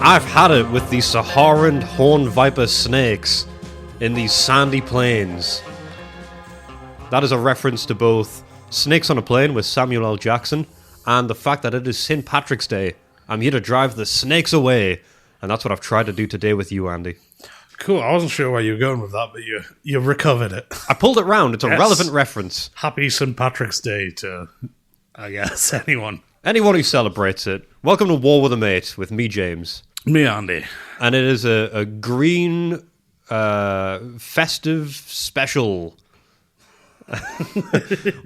I've had it with the Saharan horned viper snakes in these sandy plains. That is a reference to both Snakes on a Plane with Samuel L. Jackson and the fact that it is St. Patrick's Day. I'm here to drive the snakes away, and that's what I've tried to do today with you, Andy. Cool, I wasn't sure where you were going with that, but you recovered it. I pulled it round, it's a relevant reference. Happy St. Patrick's Day to, I guess, anyone. Anyone who celebrates it. Welcome to War with a Mate with me, James. Me, Andy. And it is a green festive special.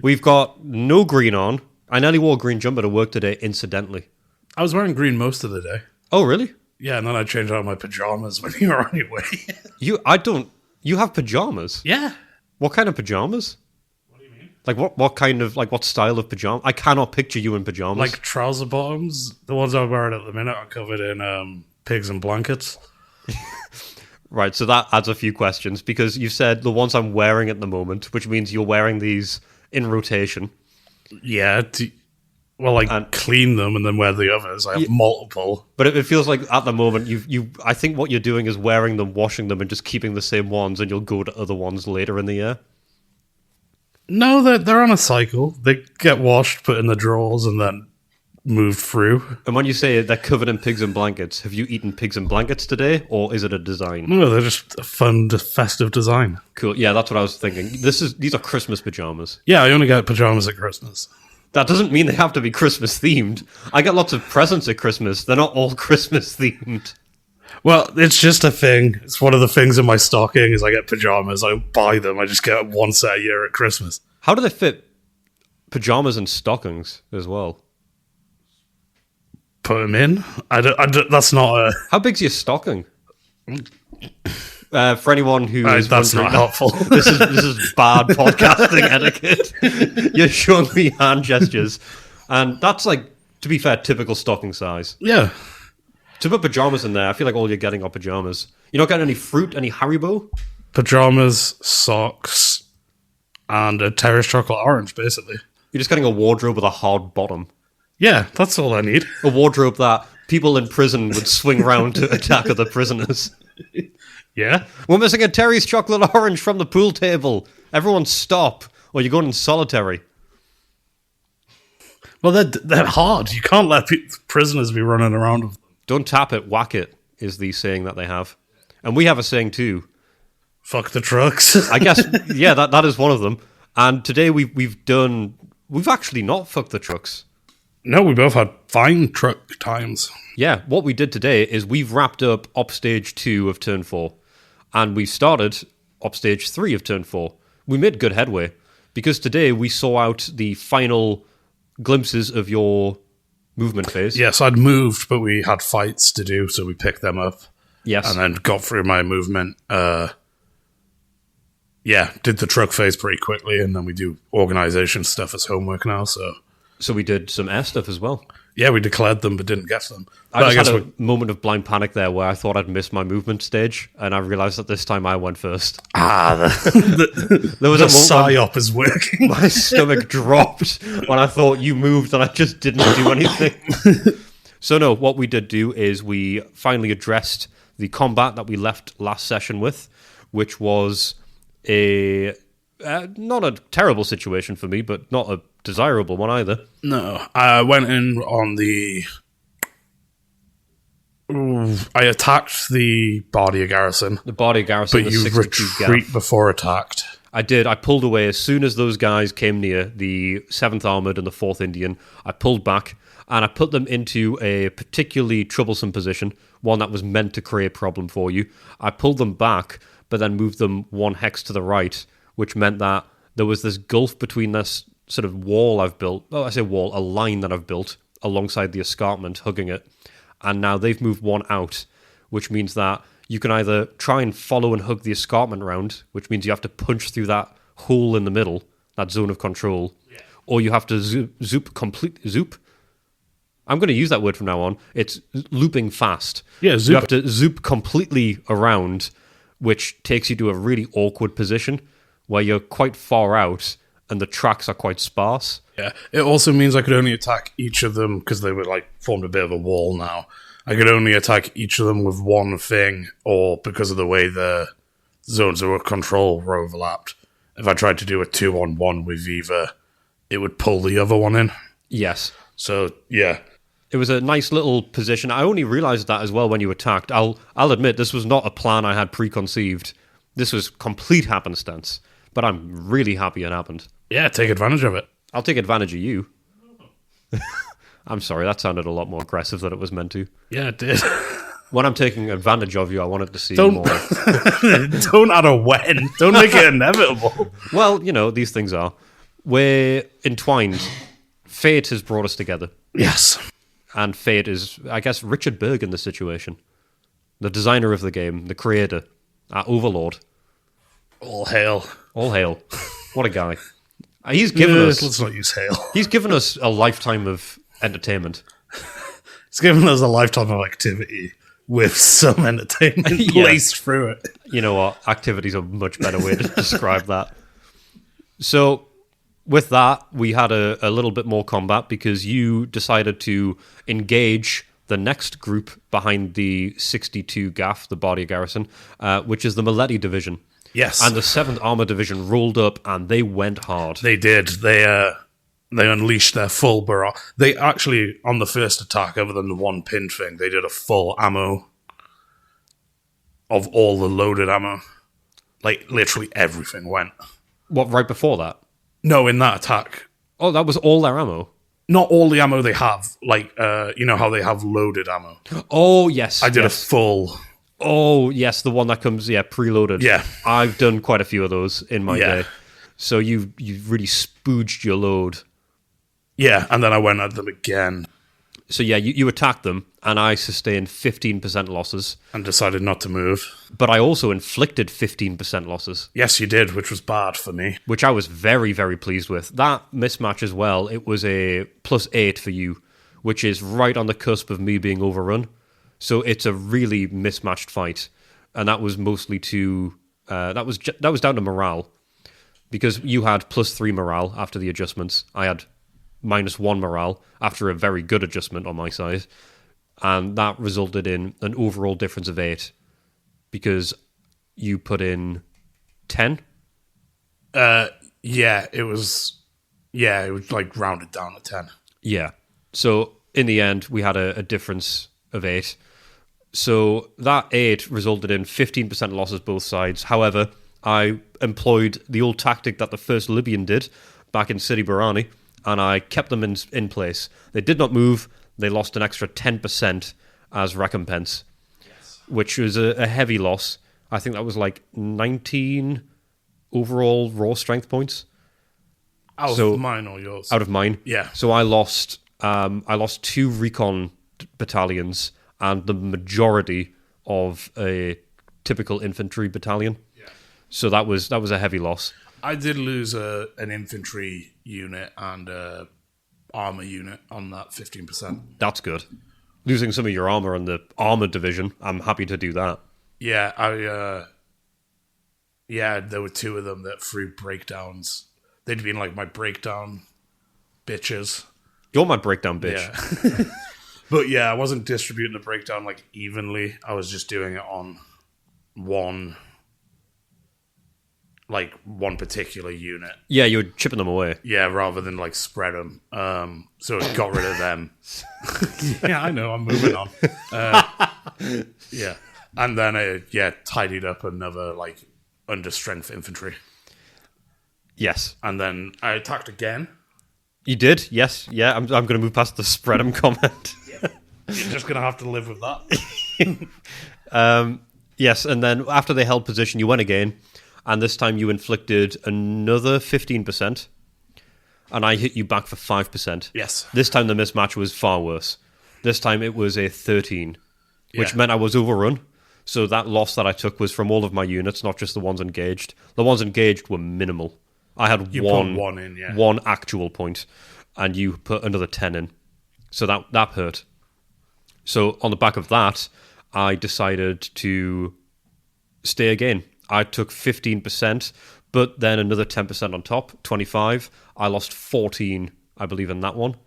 We've got no green on. I nearly wore a green jumper to work today, incidentally. I was wearing green most of the day. Oh, really? Yeah, and then I changed out my pajamas when you were on your way. You have pajamas? Yeah. What kind of pajamas? What do you mean? Like what style of pajamas? I cannot picture you in pajamas. Like trouser bottoms. The ones I'm wearing at the minute are covered in pigs and blankets. Right, so that adds a few questions, because you said the ones I'm wearing at the moment, which means you're wearing these in rotation. Yeah. Clean them and then wear the others. I have multiple. But it feels like at the moment, I think what you're doing is wearing them, washing them, and just keeping the same ones, and you'll go to other ones later in the year. No, they're on a cycle. They get washed, put in the drawers, and then moved through. And when you say they're covered in pigs and blankets, have you eaten pigs and blankets today, or is it a design? No, they're just a fun, festive design. Cool. Yeah, that's what I was thinking. These are Christmas pajamas. Yeah, I only get pajamas at Christmas. That doesn't mean they have to be Christmas themed. I get lots of presents at Christmas. They're not all Christmas themed. Well, it's just a thing. It's one of the things in my stocking is I get pajamas. I don't buy them. I just get one set a year at Christmas. How do they fit pajamas and stockings as well? Put them in. That's not a... How big's your stocking? For anyone who is that's not helpful. This is bad podcasting etiquette. You're showing me hand gestures, and that's, like, to be fair, typical stocking size. Yeah. To put pajamas in there, I feel like all you're getting are pajamas. You're not getting any fruit, any Haribo? Pajamas, socks, and a terrace chocolate orange, basically. You're just getting a wardrobe with a hard bottom. Yeah, that's all I need. A wardrobe that people in prison would swing round to attack other prisoners. Yeah. We're missing a Terry's chocolate orange from the pool table. Everyone stop, or you're going in solitary. Well, they're hard. You can't let prisoners be running around with them. Don't tap it, whack it, is the saying that they have. And we have a saying too. Fuck the trucks. I guess, yeah, that is one of them. And today we've actually not fucked the trucks. No, we both had fine truck times. Yeah, what we did today is we've wrapped up Upstage 2 of Turn 4. And we started Upstage 3 of Turn 4. We made good headway, because today we saw out the final glimpses of your movement phase. Yes, I'd moved, but we had fights to do, so we picked them up. Yes. And then got through my movement. Did the truck phase pretty quickly, and then we do organization stuff as homework now, so... So we did some air stuff as well. Yeah, we declared them, but didn't get them. I just had a moment of blind panic there where I thought I'd missed my movement stage, and I realised that this time I went first. There was a psyop is working. My stomach dropped when I thought you moved, and I just didn't do anything. So no, what we did do is we finally addressed the combat that we left last session with, which was not a terrible situation for me, but not a desirable one either. No, I went in on I attacked the Bardia garrison. The Bardia garrison, but you retreat before attacked. I did. I pulled away as soon as those guys came near, the 7th Armoured and the 4th Indian. I pulled back, and I put them into a particularly troublesome position, one that was meant to create a problem for you. I pulled them back, but then moved them one hex to the right, which meant that there was this gulf between this sort of wall I've built. Well, I say wall, a line that I've built alongside the escarpment, hugging it. And now they've moved one out, which means that you can either try and follow and hug the escarpment round, which means you have to punch through that hole in the middle, that zone of control, or you have to zoop. I'm going to use that word from now on. It's looping fast. Yeah, zoop. You have to zoop completely around, which takes you to a really awkward position where you're quite far out and the tracks are quite sparse. Yeah, it also means I could only attack each of them because they were like formed a bit of a wall now. I could only attack each of them with one thing, or because of the way the zones of control were overlapped. If I tried to do a 2-on-1 with either, it would pull the other one in. Yes. So, yeah. It was a nice little position. I only realised that as well when you attacked. I'll admit, this was not a plan I had preconceived. This was complete happenstance. But I'm really happy it happened. Yeah, take advantage of it. I'll take advantage of you. I'm sorry, that sounded a lot more aggressive than it was meant to. Yeah, it did. When I'm taking advantage of you, I wanted to see Don't- more. Don't add a when. Don't make it inevitable. Well, these things are. We're entwined. Fate has brought us together. Yes. And Fate is, I guess, Richard Berg in this situation. The designer of the game, the creator, our overlord. All hail. All hail. What a guy. He's given us... Let's not use hail. He's given us a lifetime of entertainment. He's given us a lifetime of activity with some entertainment Yeah. laced through it. You know what? Activity's a much better way to describe that. So, with that, we had a little bit more combat because you decided to engage the next group behind the 62 Gaff, the Bardia Garrison, which is the Maletti Division. Yes. And the 7th Armor Division rolled up and they went hard. They did. They unleashed their full barrage. They actually, on the first attack, other than the one pin thing, they did a full ammo of all the loaded ammo. Like, literally everything went. What, right before that? No, in that attack. Oh, that was all their ammo? Not all the ammo they have. Like, you know how they have loaded ammo? Oh, yes. I did yes. a full... Oh, yes, the one that comes, preloaded. Yeah. I've done quite a few of those in my Yeah. day. So you've really spooged your load. Yeah, and then I went at them again. So you attacked them, and I sustained 15% losses. And decided not to move. But I also inflicted 15% losses, Yes, you did, which was bad for me. which I was very, very pleased with. That mismatch as well, it was a +8 for you, which is right on the cusp of me being overrun. So it's a really mismatched fight. And that was mostly to... that was down to morale. Because you had +3 morale after the adjustments. I had -1 morale after a very good adjustment on my side. And that resulted in an overall difference of 8. Because you put in 10? Yeah, it was like rounded down to 10. Yeah. So in the end, we had a difference of 8. So that 8 resulted in 15% losses both sides. However, I employed the old tactic that the first Libyan did back in City Barani, and I kept them in place. They did not move. They lost an extra 10% as recompense, which was a heavy loss. I think that was like 19 overall raw strength points. Out of mine or yours? Out of mine. Yeah. So I lost 2 recon battalions and the majority of a typical infantry battalion. Yeah. So that was a heavy loss. I did lose an infantry unit and a armor unit on that 15%. That's good. Losing some of your armor in the armored division, I'm happy to do that. Yeah, there were 2 of them that threw breakdowns. They'd been like my breakdown bitches. You're my breakdown bitch. Yeah. But yeah, I wasn't distributing the breakdown like evenly. I was just doing it on one particular unit. Yeah, you were chipping them away. Yeah, rather than like spread them. So it got rid of them. Yeah, I know. I'm moving on. Yeah, and then I tidied up another like under strength infantry, Yes. and then I attacked again. You did? Yes. Yeah, I'm going to move past the spread 'em comment. You're just gonna have to live with that. Yes, and then after they held position, you went again, and this time you inflicted another 15%, and I hit you back for 5%. Yes. This time the mismatch was far worse. This time it was a 13, which Yeah. meant I was overrun. So that loss that I took was from all of my units, not just the ones engaged. The ones engaged were minimal. I had You one, put one in, yeah. one actual point, and you put another 10 in. So that hurt. So on the back of that, I decided to stay again. I took 15%, but then another 10% on top, 25. I lost 14, I believe, in that one.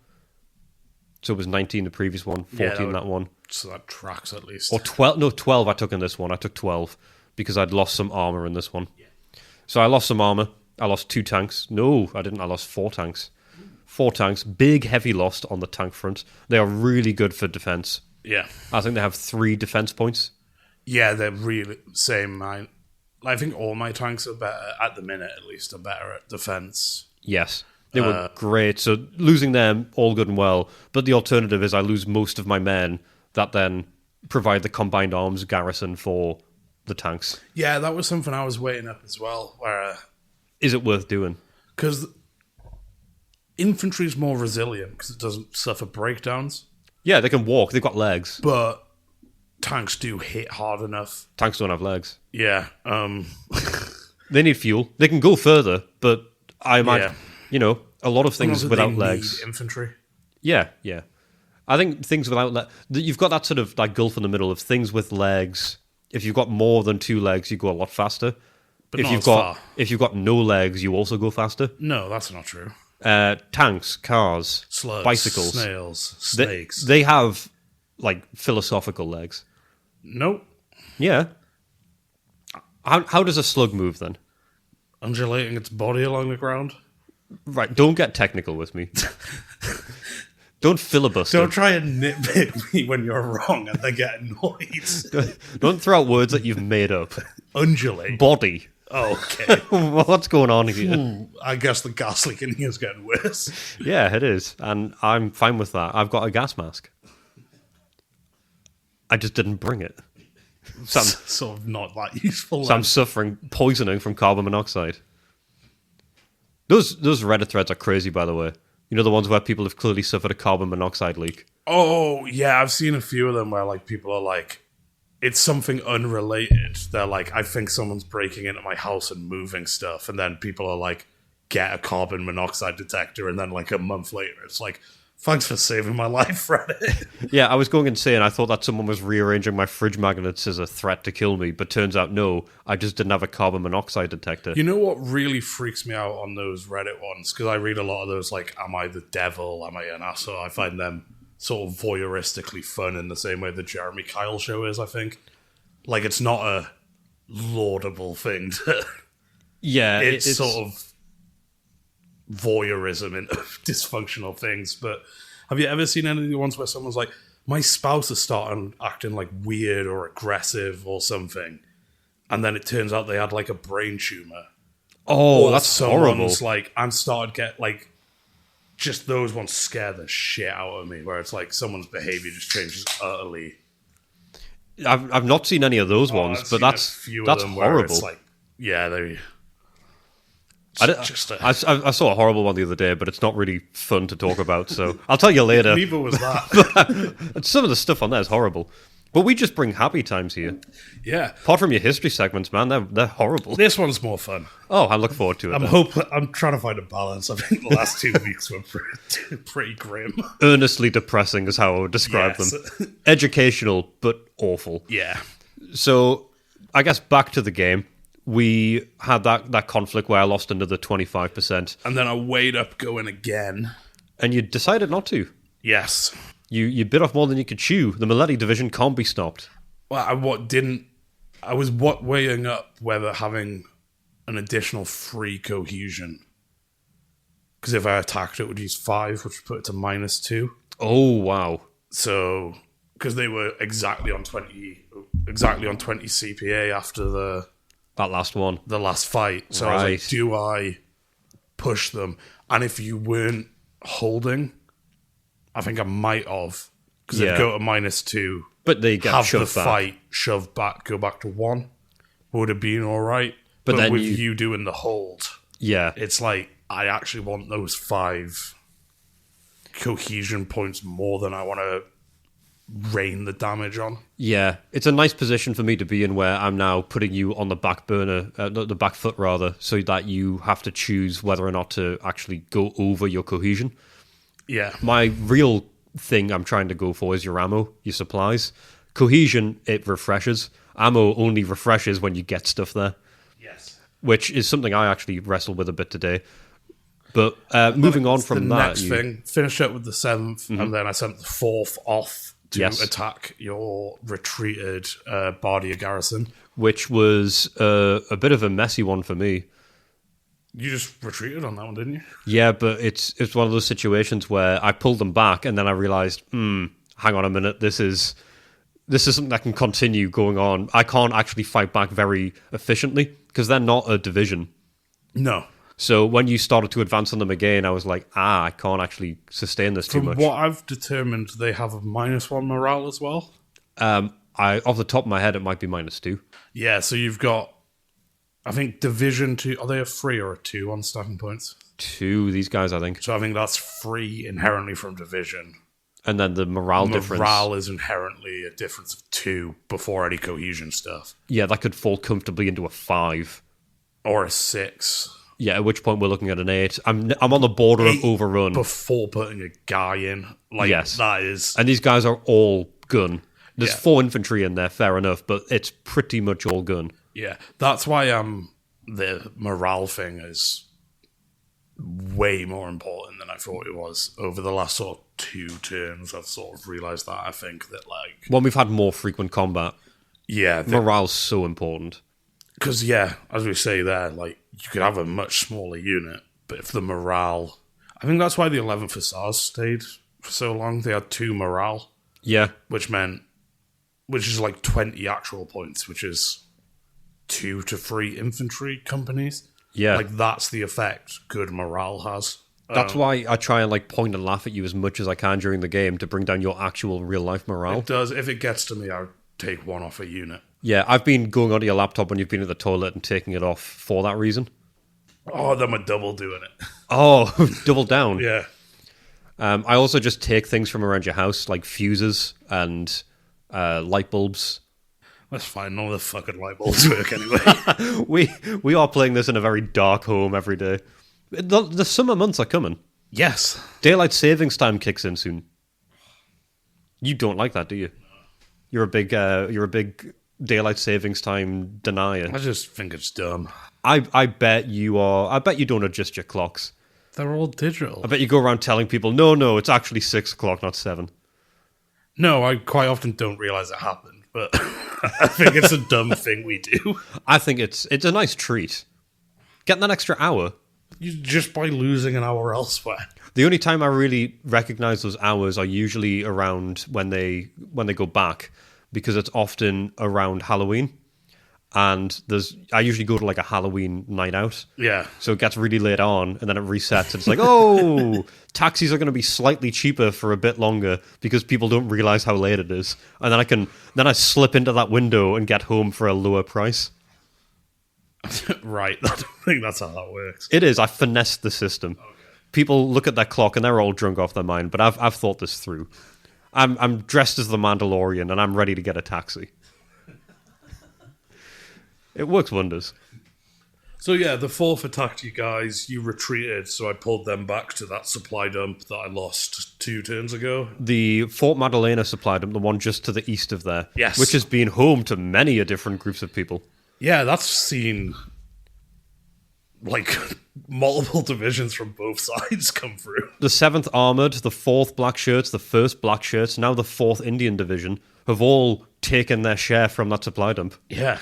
So it was 19 the previous one, 14 that one. So that tracks at least. Or 12, no, 12 I took in this one. I took 12 because I'd lost some armor in this one. Yeah. So I lost some armor. I lost 2 tanks. No, I didn't. I lost 4 tanks. 4 tanks. Big, heavy loss on the tank front. They are really good for defense. Yeah. I think they have 3 defense points. Yeah, they're really same. I think all my tanks are better, at the minute at least, are better at defense. Yes. They were great. So losing them, all good and well. But the alternative is I lose most of my men that then provide the combined arms garrison for the tanks. Yeah, that was something I was weighing up as well. Where is it worth doing? Because infantry is more resilient because it doesn't suffer breakdowns. Yeah, they can walk. They've got legs. But tanks do hit hard enough. Tanks don't have legs. Yeah. They need fuel. They can go further, but I imagine, a lot of things without legs. Need infantry. Yeah. I think things without legs. You've got that sort of like gulf in the middle of things with legs. If you've got more than 2 legs, you go a lot faster. But if you've got no legs, you also go faster. No, that's not true. Tanks, cars, slugs, bicycles, snails, snakes. They have like philosophical legs. Nope. Yeah. How does a slug move then? Undulating its body along the ground. Right, don't get technical with me. Don't filibuster. Don't try and nitpick me when you're wrong and then get annoyed. Don't throw out words that you've made up. Undulate. Body. Oh, okay. What's going on here? Ooh, I guess the gas leaking here is getting worse. Yeah, it is. And I'm fine with that. I've got a gas mask. I just didn't bring it. So sort of not that useful. So I'm suffering poisoning from carbon monoxide. Those Reddit threads are crazy, by the way. You know, the ones where people have clearly suffered a carbon monoxide leak. Oh, yeah, I've seen a few of them where like people are like, it's something unrelated. They're like, I think someone's breaking into my house and moving stuff. And then people are like, get a carbon monoxide detector. And then like a month later, it's like, thanks for saving my life, Reddit. Yeah, I was going insane. I thought that someone was rearranging my fridge magnets as a threat to kill me. But turns out, no, I just didn't have a carbon monoxide detector. You know what really freaks me out on those Reddit ones? Because I read a lot of those like, am I the devil? Am I an asshole? I find them sort of voyeuristically fun in the same way the Jeremy Kyle show is, I think. Like, it's not a laudable thing to... Yeah, it's sort of voyeurism in dysfunctional things. But have you ever seen any of the ones where someone's like, my spouse is starting acting like weird or aggressive or something, and then it turns out they had like a brain tumor? Oh, or that's horrible. Like, I'm starting to get like... Just those ones scare the shit out of me, where it's like someone's behavior just changes utterly. I've not seen any of those ones, but that's horrible. It's like, yeah, they. I saw a horrible one the other day, but it's not really fun to talk about, so I'll tell you later. Neither was that. Some of the stuff on there is horrible. But we just bring happy times here. Yeah. Apart from your history segments, man, they're horrible. This one's more fun. Oh, I look forward to it. I'm trying to find a balance. I think the last 2 weeks were pretty grim. Earnestly depressing is how I would describe them. Educational, but awful. Yeah. So, I guess back to the game. We had that conflict where I lost another 25%. And then I weighed up going again. And you decided not to. Yes. You bit off more than you could chew. The Maletti division can't be stopped. Well, I was weighing up whether having an additional 3 cohesion. Because if I attacked, it would use 5, which would put it to -2. Oh, wow. So, because they were exactly on 20 CPA after that last one. The last fight. So right. I was like, do I push them? And if you weren't holding, I think I might have. Because they'd go to -2. But they get shoved the back. Fight, shove back, go back to 1. Would have been alright. But then with you doing the hold, yeah, it's like, I actually want those 5 cohesion points more than I want to rain the damage on. Yeah, it's a nice position for me to be in where I'm now putting you on the back burner, the back foot rather, so that you have to choose whether or not to actually go over your cohesion. Yeah. My real thing I'm trying to go for is your ammo, your supplies. Cohesion, it refreshes. Ammo only refreshes when you get stuff there. Yes. Which is something I actually wrestled with a bit today. But moving on the from that, next thing, finish up with the 7th, and then I sent the 4th off to Yes. attack your retreated Bardia garrison. which was a bit of a messy one for me. You just retreated on that one, didn't you? Yeah, but it's one of those situations where I pulled them back, and then I realized, hang on a minute, this is something that can continue going on. I can't actually fight back very efficiently because they're not a division. No. So when you started to advance on them again, I was like, I can't actually sustain this too From much. what I've determined, they have a -1 morale as well. Off the top of my head, it might be -2. Yeah, so you've got, I think, Division 2. Are they a 3 or a 2 on stacking points? 2, these guys, I think. So I think that's 3 inherently from Division. And then the morale difference. Morale is inherently a difference of 2 before any cohesion stuff. Yeah, that could fall comfortably into a 5. Or a 6. Yeah, at which point we're looking at an 8. I'm on the border of 8 overrun. Before putting a guy in. Like, Yes. that is... And these guys are all gun. There's Yeah. 4 infantry in there, fair enough, but it's pretty much all gun. Yeah, that's why the morale thing is way more important than I thought it was. Over the last sort of 2 turns, I've sort of realised that. I think that, like... When we've had more frequent combat, Yeah, morale's so important. because, yeah, as we say there, like, you could have a much smaller unit, but if the morale... I think that's why the 11th Hussars stayed for so long. They had 2 morale, Yeah, which is like 20 actual points, which is 2 to 3 infantry companies. yeah. Like, that's the effect good morale has. That's why I try and like point and laugh at you as much as I can during the game to bring down your actual real life morale. It does. If it gets to me, I'll take 1 off a unit. Yeah, I've been going onto your laptop when you've been at the toilet and taking it off for that reason. Oh, then we're double doing it. Oh, double down. Yeah. I also just take things from around your house, like fuses and light bulbs. That's fine. None of the fucking light bulbs work anyway. We are playing this in a very dark home every day. The summer months are coming. Yes. Daylight savings time kicks in soon. You don't like that, do you? You're a big daylight savings time denier. I just think it's dumb. I bet you are. I bet you don't adjust your clocks. They're all digital. I bet you go around telling people, no, it's actually 6 o'clock, not 7. No, I quite often don't realise it happened, but I think it's a dumb thing we do. I think it's a nice treat. Getting that extra hour. Just by losing an hour elsewhere. The only time I really recognize those hours are usually around when they go back, because it's often around Halloween. And I usually go to like a Halloween night out. Yeah. So it gets really late on, and then it resets. And it's like, oh, taxis are going to be slightly cheaper for a bit longer because people don't realize how late it is. And then I slip into that window and get home for a lower price. Right. I don't think that's how that works. It is. I finessed the system. Okay. People look at their clock and they're all drunk off their mind. But I've thought this through. I'm dressed as the Mandalorian and I'm ready to get a taxi. It works wonders. So yeah, the 4th attacked you guys. You retreated, so I pulled them back to that supply dump that I lost 2 turns ago. The Fort Madalena supply dump, the one just to the east of there. Yes. Which has been home to many a different groups of people. Yeah, that's seen like multiple divisions from both sides come through. The 7th Armoured, the 4th Black Shirts, the 1st Black Shirts, now the 4th Indian Division have all taken their share from that supply dump. Yeah.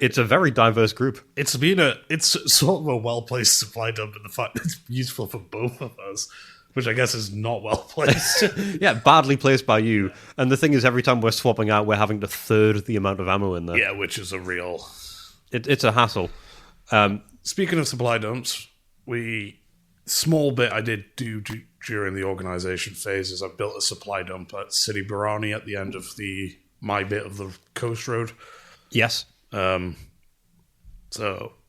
It's a very diverse group. It's sort of a well-placed supply dump in the fact that it's useful for both of us, which I guess is not well-placed. Yeah, badly placed by you. And the thing is, every time we're swapping out, we're having to third the amount of ammo in there. Yeah, which is a real... It's a hassle. Speaking of supply dumps, small bit I did do during the organisation phase is I built a supply dump at City Barani at the end of my bit of the coast road. Yes. So,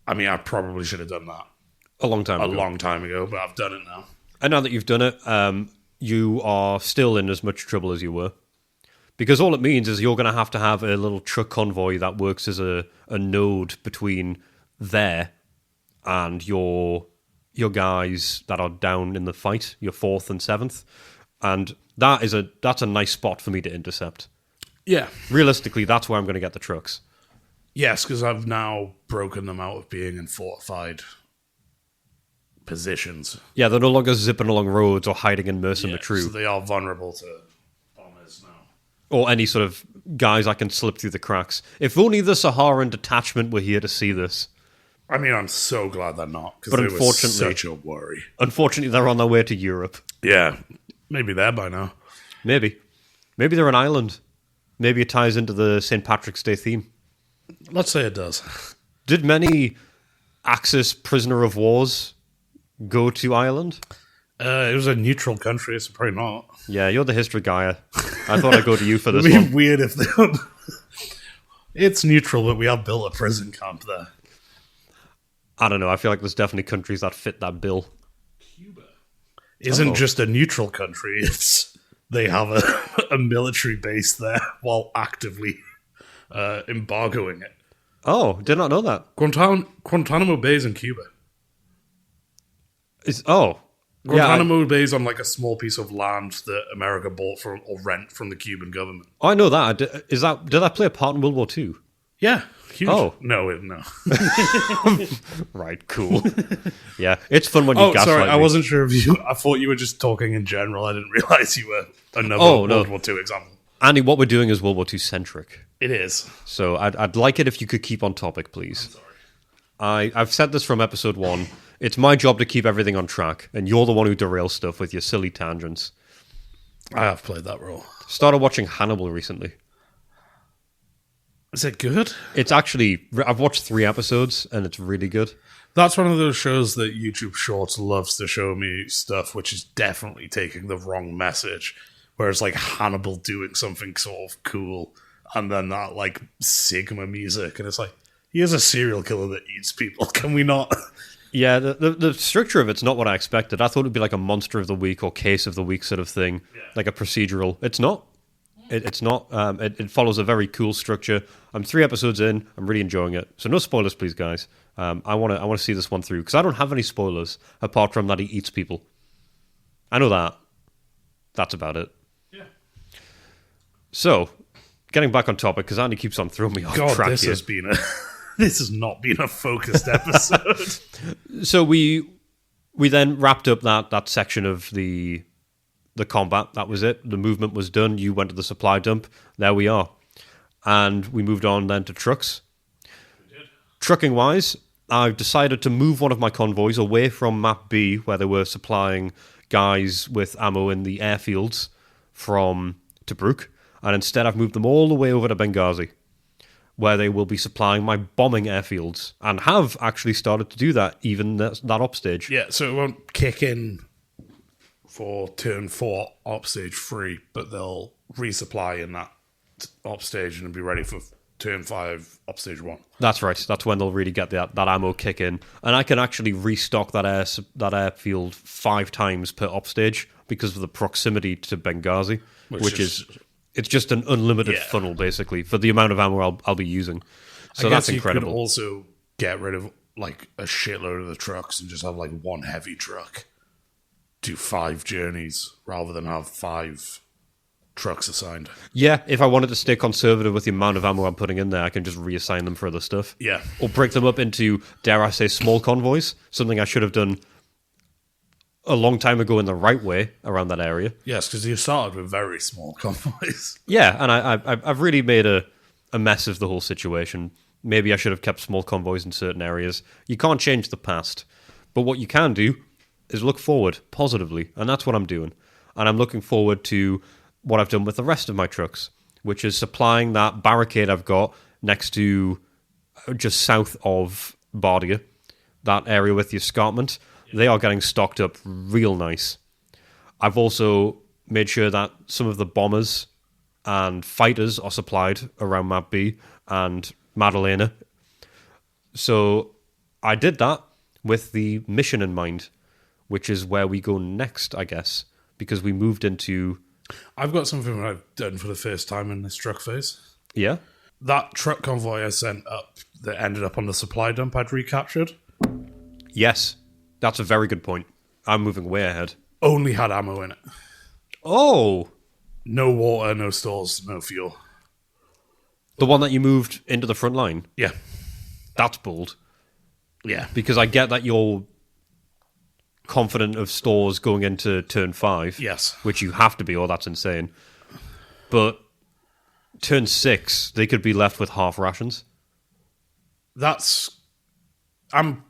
I mean, I probably should have done that A long time ago, but I've done it now. And now that you've done it, you are still in as much trouble as you were. Because all it means is you're going to have a little truck convoy that works as a node between there and your guys that are down in the fight, your 4th and 7th. And that's a nice spot for me to intercept. Yeah. Realistically, that's where I'm going to get the trucks. Yes, because I've now broken them out of being in fortified positions. Yeah, they're no longer zipping along roads or hiding in Mercer Yeah, Matru. so they are vulnerable to bombers now. Or any sort of guys that can slip through the cracks. If only the Saharan detachment were here to see this. I mean, I'm so glad they're not, because But they were unfortunately- such a worry. Unfortunately, they're on their way to Europe. Yeah, maybe there by now. Maybe. Maybe they're an island. Maybe it ties into the St. Patrick's Day theme. Let's say it does. Did many Axis prisoner of wars go to Ireland? It was a neutral country, so probably not. Yeah, you're the history guy. I thought I'd go to you for this It'd be one. weird if they It's neutral, but we have built a prison camp there. I don't know. I feel like there's definitely countries that fit that bill. Cuba isn't Oh. just a neutral country, it's they have a military base there while actively embargoing it. Oh, did not know that. Guantanamo Bay is in Cuba. Yeah, Guantanamo Bay is on like a small piece of land that America bought from or rent from the Cuban government. I know that. Did that play a part in World War II? Yeah, huge. Oh. No. Right, cool. Yeah, it's fun when you Oh, gaslight sorry, I me. wasn't sure if you... I thought you were just talking in general. I didn't realize you were another Oh, no. World War II example. Andy, what we're doing is World War II centric. It is. So I'd like it if you could keep on topic, please. I've said this from episode 1. It's my job to keep everything on track, and you're the one who derails stuff with your silly tangents. I have played that role. Started watching Hannibal recently. Is it good? It's actually... I've watched 3 episodes, and it's really good. That's one of those shows that YouTube Shorts loves to show me stuff which is definitely taking the wrong message. Whereas like Hannibal doing something sort of cool, and then that like Sigma music, and it's like, here's a serial killer that eats people. Can we not? Yeah, the structure of it's not what I expected. I thought it'd be like a Monster of the Week or Case of the Week sort of thing, like a procedural. It's not. It's not. It follows a very cool structure. I'm 3 episodes in. I'm really enjoying it. So no spoilers, please, guys. I want to see this one through because I don't have any spoilers apart from that he eats people. I know that. That's about it. Yeah. So, getting back on topic because Andy keeps on throwing me off God, track this here. has been a this has not been a focused episode. So we then wrapped up that section of the combat. That was it. The movement was done. You went to the supply dump. There we are. And we moved on then to trucks. We did. Trucking wise, I've decided to move one of my convoys away from map B, where they were supplying guys with ammo in the airfields from Tobruk, and instead I've moved them all the way over to Benghazi, where they will be supplying my bombing airfields, and have actually started to do that, even that upstage. Yeah, so it won't kick in for turn 4 upstage 3, but they'll resupply in that upstage and be ready for turn 5 upstage 1. That's right. That's when they'll really get that ammo kick in, and I can actually restock that airfield 5 times per upstage because of the proximity to Benghazi, which is it's just an unlimited funnel basically for the amount of ammo I'll be using. So that's incredible. You could also get rid of like a shitload of the trucks and just have like one heavy truck do 5 journeys rather than have 5 trucks assigned. Yeah, if I wanted to stay conservative with the amount of ammo I'm putting in there, I can just reassign them for other stuff. Yeah. Or break them up into, dare I say, small convoys, something I should have done a long time ago in the right way around that area. Yes, because you started with very small convoys. Yeah, and I've really made a mess of the whole situation. Maybe I should have kept small convoys in certain areas. You can't change the past, but what you can do is look forward positively, and that's what I'm doing. And I'm looking forward to what I've done with the rest of my trucks, which is supplying that barricade I've got next to just south of Bardia, that area with the escarpment. They are getting stocked up real nice. I've also made sure that some of the bombers and fighters are supplied around Map B and Madalena. So I did that with the mission in mind, which is where we go next, I guess, because we moved into... I've got something I've done for the first time in this truck phase. Yeah? That truck convoy I sent up that ended up on the supply dump I'd recaptured Yes. That's a very good point. I'm moving way ahead. only had ammo in it. Oh! No water, no stores, no fuel. The one that you moved into the front line? Yeah. That's bold. Yeah. Because I get that you're confident of stores going into turn 5. Yes. Which you have to be, or that's insane. But turn 6, they could be left with half rations. I'm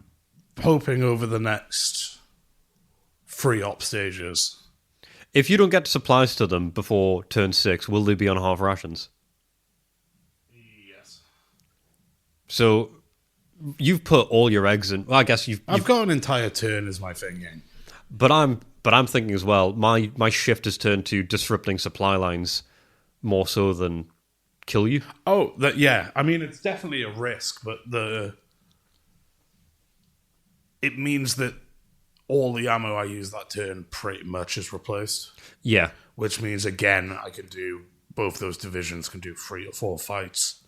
hoping over the next 3 op stages. If you don't get supplies to them before turn 6, will they be on half rations? Yes. So you've put all your eggs in. Well, I guess I've got an entire turn as my thinking. But I'm thinking as well. My shift has turned to disrupting supply lines more so than kill you. Oh, yeah. I mean, it's definitely a risk, but it means that all the ammo I use that turn pretty much is replaced. Yeah. Which means, again, I can do... Both those divisions can do 3 or 4 fights.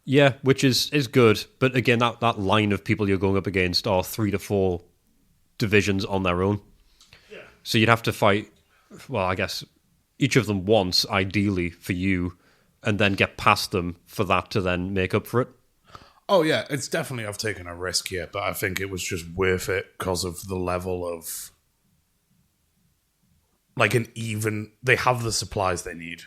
Yeah, which is good. But again, that line of people you're going up against are 3 to 4 divisions on their own. Yeah. So you'd have to fight, well, I guess, each of them once, ideally, for you, and then get past them for that to then make up for it. Oh, yeah, it's definitely I've taken a risk here, but I think it was just worth it because of the level of... Like they have the supplies they need.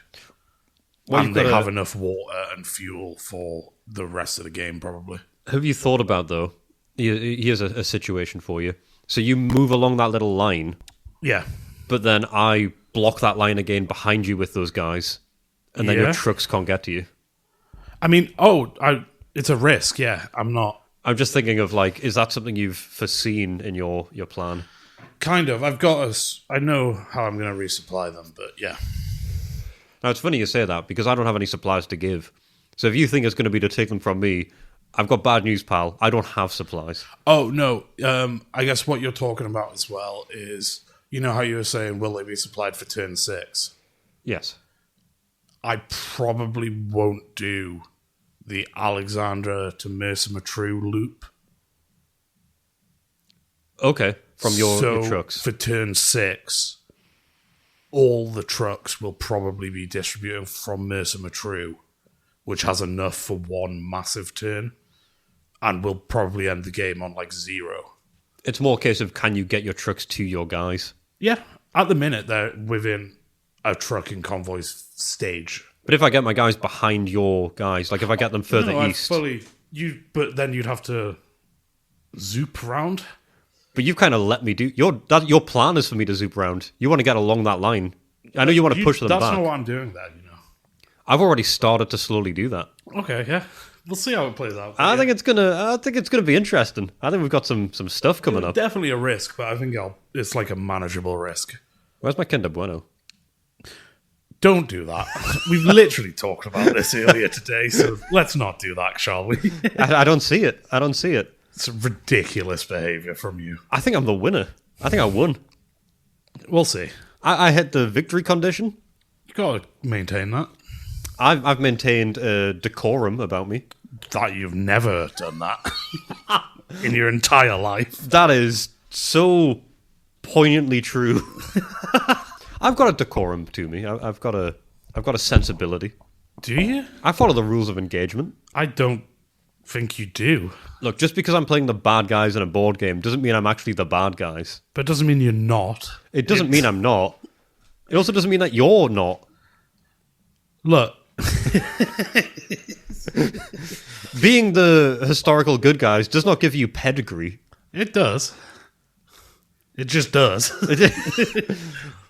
Well, and they have enough water and fuel for the rest of the game, probably. Have you thought about, though, here's a situation for you. So you move along that little line. Yeah. But then I block that line again behind you with those guys. And then your trucks can't get to you. I mean, it's a risk, yeah. I'm just thinking of, like, is that something you've foreseen in your plan? Kind of. I know how I'm going to resupply them, but yeah. Now, it's funny you say that, because I don't have any supplies to give. So if you think it's going to be to take them from me, I've got bad news, pal. I don't have supplies. Oh, no. I guess what you're talking about as well is, you know how you were saying, will they be supplied for turn 6? Yes. I probably won't do the Alexandra to Mercer Matru loop. Okay, from your trucks. For turn 6, all the trucks will probably be distributed from Mercer Matru, which has enough for one massive turn, and will probably end the game on like 0. It's more a case of can you get your trucks to your guys? Yeah, at the minute they're within a trucking convoy stage. But if I get my guys behind your guys, like if I get them further east... But then you'd have to zoop around. But you've kind of let me do... Your plan is for me to zoop around. You want to get along that line. I know you want to push them back. That's not what I'm doing there, you know. I've already started to slowly do that. Okay, yeah. We'll see how it plays out. I think it's gonna be interesting. I think we've got some stuff coming up. Definitely a risk, but I think it's like a manageable risk. Where's my Kinder Bueno? Don't do that. We've literally talked about this earlier today, so let's not do that, shall we? I don't see it. It's ridiculous behaviour from you. I think I'm the winner. I think I won. We'll see. I hit the victory condition. You got to maintain that. I've maintained decorum about me. That you've never done that in your entire life. That is so poignantly true. I've got a decorum to me. I've got a sensibility. Do you? I follow the rules of engagement. I don't think you do. Look, just because I'm playing the bad guys in a board game doesn't mean I'm actually the bad guys. But it doesn't mean you're not. It doesn't mean I'm not. It also doesn't mean that you're not. Look. Being the historical good guys does not give you pedigree. It does. It just does.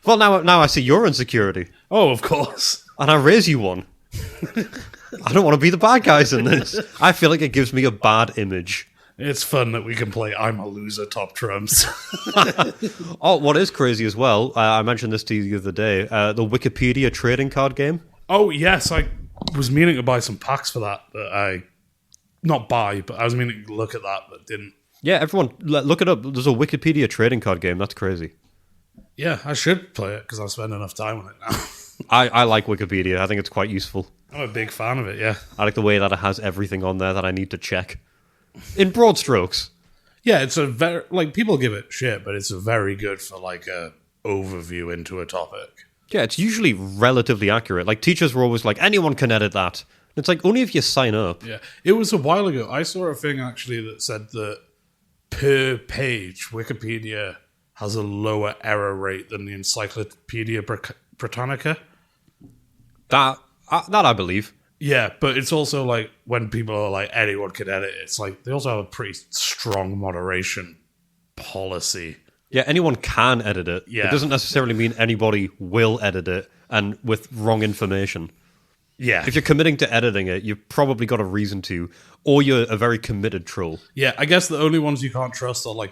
Well, now I see your insecurity. Oh, of course. And I raise you one. I don't want to be the bad guys in this. I feel like it gives me a bad image. It's fun that we can play I'm a loser top trumps. Oh, what is crazy as well, I mentioned this to you the other day, the Wikipedia trading card game. Oh, yes, I was meaning to buy some packs for that, but I was meaning to look at that, but didn't. Yeah, everyone, look it up. There's a Wikipedia trading card game. That's crazy. Yeah, I should play it because I spend enough time on it now. I like Wikipedia. I think it's quite useful. I'm a big fan of it, yeah. I like the way that it has everything on there that I need to check. In broad strokes. Yeah, it's a very, like, people give it shit, but it's very good for, like, a overview into a topic. Yeah, it's usually relatively accurate. Like, teachers were always like, anyone can edit that. It's like, only if you sign up. Yeah, it was a while ago. I saw a thing, actually, that said that per page, Wikipedia has a lower error rate than the Encyclopedia Britannica. That I believe. Yeah, but it's also like when people are like, anyone can edit it, it's like they also have a pretty strong moderation policy. Yeah, anyone can edit it. Yeah. It doesn't necessarily mean anybody will edit it and with wrong information. Yeah. If you're committing to editing it, you've probably got a reason to, or you're a very committed troll. Yeah, I guess the only ones you can't trust are like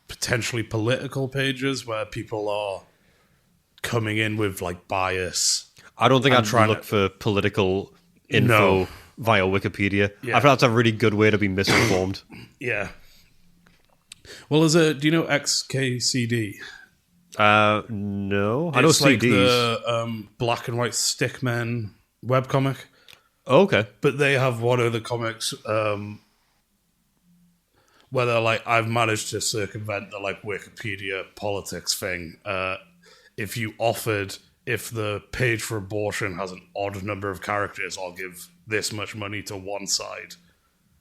potentially political pages where people are coming in with like bias. I don't think I'd trying look for political info No. via Wikipedia. Yeah. I feel that's a really good way to be misinformed. Yeah. Well, do you know XKCD? No. I know It's like CDs. the black and white stickmen webcomic. Oh, okay. But they have one of the comics where they're like, I've managed to circumvent the like Wikipedia politics thing. If the page for abortion has an odd number of characters, I'll give this much money to one side.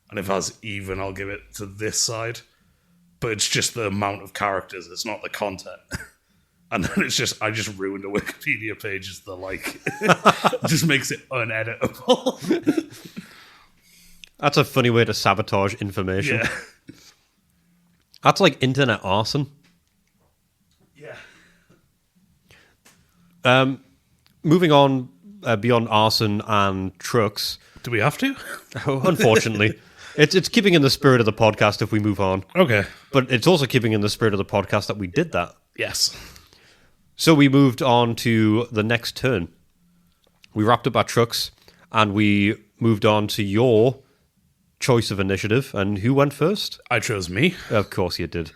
And if it has even, I'll give it to this side. But it's just the amount of characters, it's not the content. And then I just ruined a Wikipedia page as the like, just makes it uneditable. That's a funny way to sabotage information. Yeah. That's like internet arson. Yeah. Moving on beyond arson and trucks, Do we have to? unfortunately, it's keeping in the spirit of the podcast if we move on. Okay. But it's also keeping in the spirit of the podcast that we did that. Yes. So we moved on to the next turn. We wrapped up our trucks and we moved on to your choice of initiative. And who went first? I chose me. Of course you did.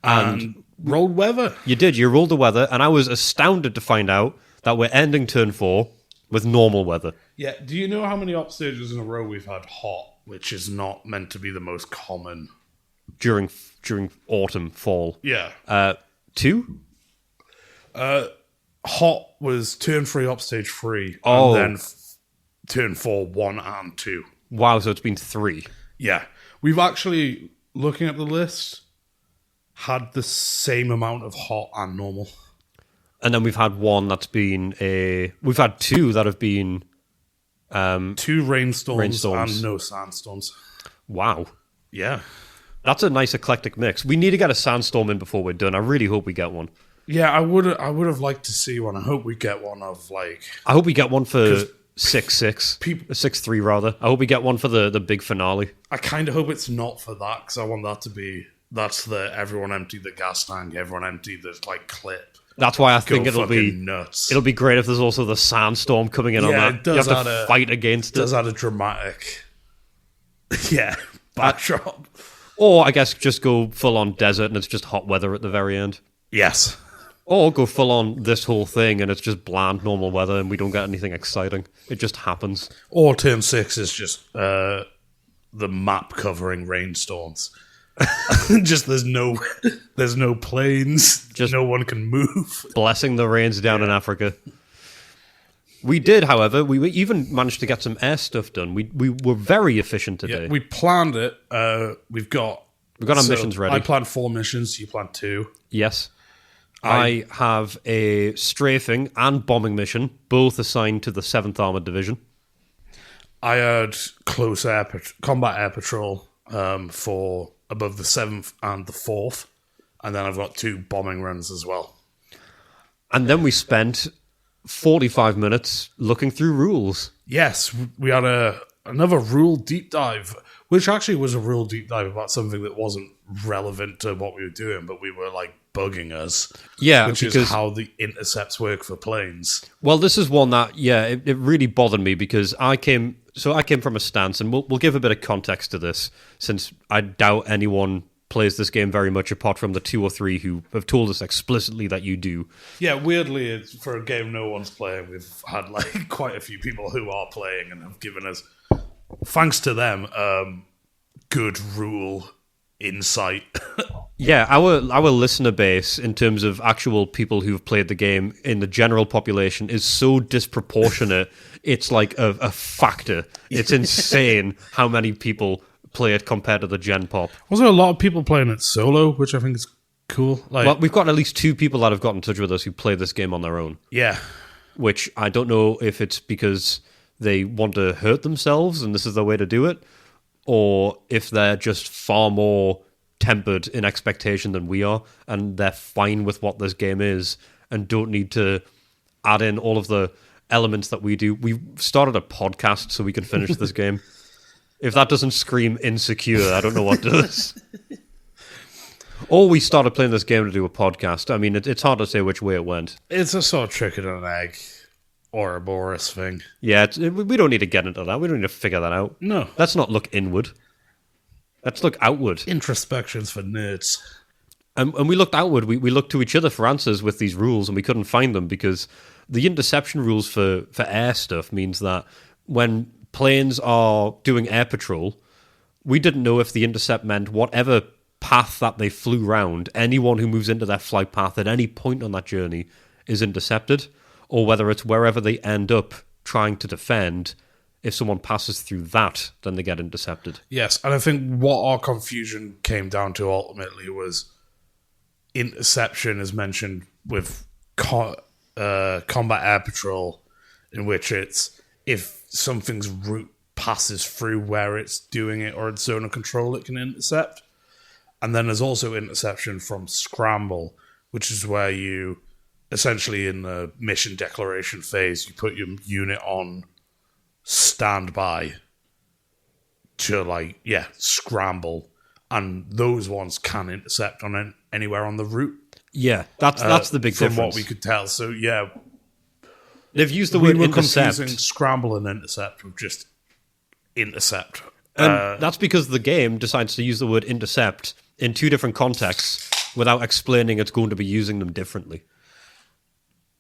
And rolled weather. You did. You rolled the weather, and I was astounded to find out that we're ending turn 4 with normal weather. Yeah. Do you know how many up stages in a row we've had hot, which is not meant to be the most common? During autumn, fall. Yeah. 2? Hot was turn 3 up stage 3. Oh. And then turn 4, 1 and 2. Wow, so it's been 3. Yeah. We've actually, looking at the list, had the same amount of hot and normal. And then we've had one that's been we've had 2 that have been 2 rainstorms Rainstorms. and no sandstorms. wow. Yeah. That's a nice eclectic mix. We need to get a sandstorm in before we're done. I really hope we get one. Yeah, I would have liked to see one. I hope we get one of like I hope we get one for 6-6. People- 6-3 rather. I hope we get one for the big finale. I kind of hope it's not for that because I want that to be that's the everyone empty the gas tank, everyone empty the like clip. That's why I Go think it'll be fucking nuts. it'll be great if there's also the sandstorm coming in on Yeah, that. it does you have add to a- fight against Does it. add a dramatic, yeah, backdrop. Or I guess just go full on desert and it's just hot weather at the very end. Yes. Or go full on this whole thing and it's just bland normal weather and we don't get anything exciting. It just happens. Or turn 6 is just the map covering rainstorms. Just there's no planes. Just- no one can move. Blessing the rains down in Africa. We did, however, we even managed to get some air stuff done. We were very efficient today. Yeah, we planned it. We've got our missions ready. I planned 4 missions. You planned 2. Yes. I have a strafing and bombing mission, both assigned to the 7th Armored Division. I had close combat air patrol for above the 7th and the 4th, and then I've got 2 bombing runs as well. And then we spent 45 minutes looking through rules. Yes, we had another rule deep dive, which actually was a rule deep dive about something that wasn't relevant to what we were doing, but we were like bugging us. Yeah, which because is how the intercepts work for planes. well, this is one that it really bothered me because I came from a stance, and we'll give a bit of context to this since I doubt anyone plays this game very much apart from the 2 or 3 who have told us explicitly that you do. Yeah, weirdly, it's, for a game no one's playing, we've had like quite a few people who are playing and have given us, thanks to them, good rule insight. Yeah, our listener base in terms of actual people who've played the game in the general population is so disproportionate. It's like a factor. It's insane how many people play it compared to the Gen Pop. Was there a lot of people playing it solo, which I think is cool. Like, Well, we've got at least 2 people that have got in touch with us who play this game on their own, yeah, which I don't know if it's because they want to hurt themselves and this is their way to do it, or if they're just far more tempered in expectation than we are, and they're fine with what this game is and don't need to add in all of the elements that we do. We started a podcast so we can finish this game. If that doesn't scream insecure, I don't know what does. Or we started playing this game to do a podcast. I mean, it's hard to say which way it went. it's a sort of chicken and egg Ouroboros thing. Yeah, we don't need to get into that. We don't need to figure that out. No. Let's not look inward. Let's look outward. Introspections for nerds. And we looked outward. We looked to each other for answers with these rules, and we couldn't find them because the interception rules for air stuff means that when planes are doing air patrol, we didn't know if the intercept meant whatever path that they flew round, anyone who moves into their flight path at any point on that journey is intercepted, or whether it's wherever they end up trying to defend. If someone passes through that, then they get intercepted. Yes, and I think what our confusion came down to ultimately was interception is mentioned with combat air patrol, in which it's if something's route passes through where it's doing it or its zone of control, it can intercept. And then there's also interception from scramble, which is where you essentially in the mission declaration phase, you put your unit on standby to scramble, and those ones can intercept on anywhere on the route. Yeah, that's the big from difference. From what we could tell. So yeah, they've used the word were intercept. confusing scramble and intercept with just intercept. And that's because the game decides to use the word intercept in 2 different contexts without explaining it's going to be using them differently.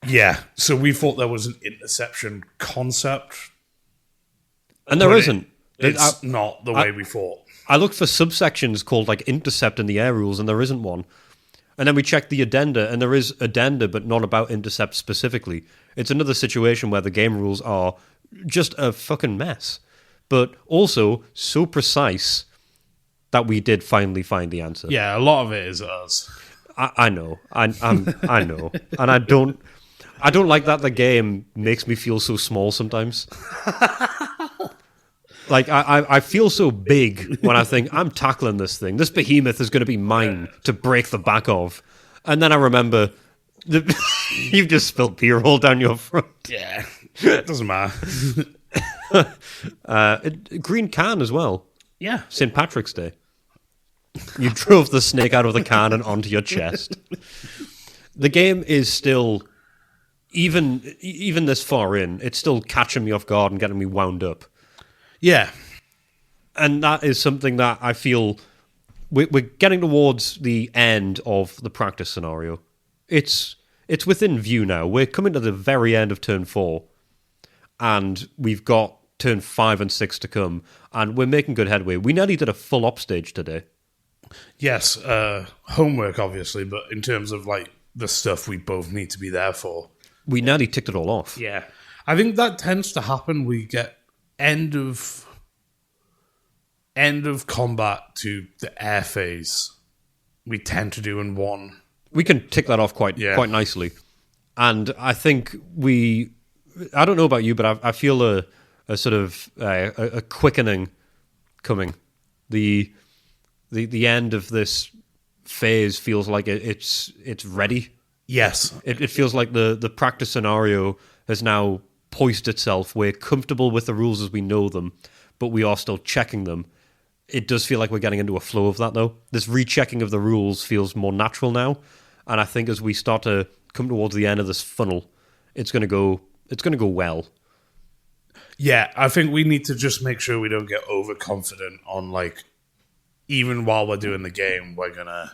Yeah, so we thought there was an interception concept. And there isn't. It's not the way we thought. I looked for subsections called like intercept in the air rules, and there isn't one. And then we checked the addenda, and there is addenda, but not about intercept specifically. It's another situation where the game rules are just a fucking mess, but also so precise that we did finally find the answer. Yeah, a lot of it is us. I know, I know, and I don't like that the game makes me feel so small sometimes. Like, I feel so big when I think, I'm tackling this thing. This behemoth is going to be mine to break the back of. And then I remember, you've just spilled beer all down your front. Yeah, it doesn't matter. Green can as well. Yeah. St. Patrick's Day. You drove the snake out of the can and onto your chest. The game is still, even this far in, it's still catching me off guard and getting me wound up. Yeah. And that is something that I feel we're getting towards the end of the practice scenario. It's within view now. We're coming to the very end of turn 4, and we've got turn 5 and 6 to come, and we're making good headway. We nearly did a full op stage today. Yes, homework obviously, but in terms of like the stuff we both need to be there for, we nearly ticked it all off. Yeah, I think that tends to happen. We get end of combat to the air phase. We tend to do in one. We can tick that off quite nicely, and I think I don't know about you, but I feel a sort of a quickening coming. The end of this phase feels like it's ready. Yes. It feels like the practice scenario has now poised itself. We're comfortable with the rules as we know them, but we are still checking them. It does feel like we're getting into a flow of that, though. This rechecking of the rules feels more natural now, and I think as we start to come towards the end of this funnel, it's going to go well. Yeah, I think we need to just make sure we don't get overconfident on, like, even while we're doing the game, we're going to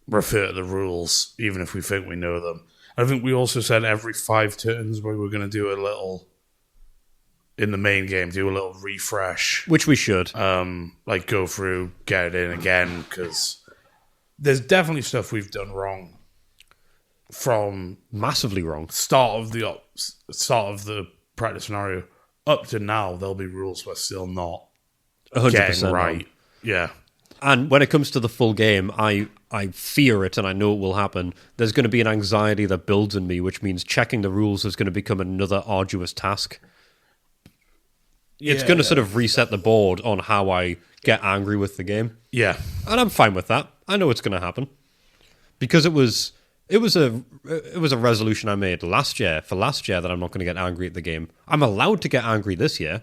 refer to the rules, even if we think we know them. I think we also said every 5 turns we were going to do a little, in the main game, do a little refresh. Which we should. Like, go through, get it in again, because there's definitely stuff we've done wrong. From massively wrong. Start of the practice scenario up to now, there'll be rules we're still not 100% getting right. on. Yeah. And when it comes to the full game, I I fear it and I know it will happen, there's going to be an anxiety that builds in me, which means checking the rules is going to become another arduous task. It's going to sort of reset the board on how I get angry with the game. Yeah. And I'm fine with that. I know it's going to happen. Because it was a resolution I made last year that I'm not going to get angry at the game. I'm allowed to get angry this year.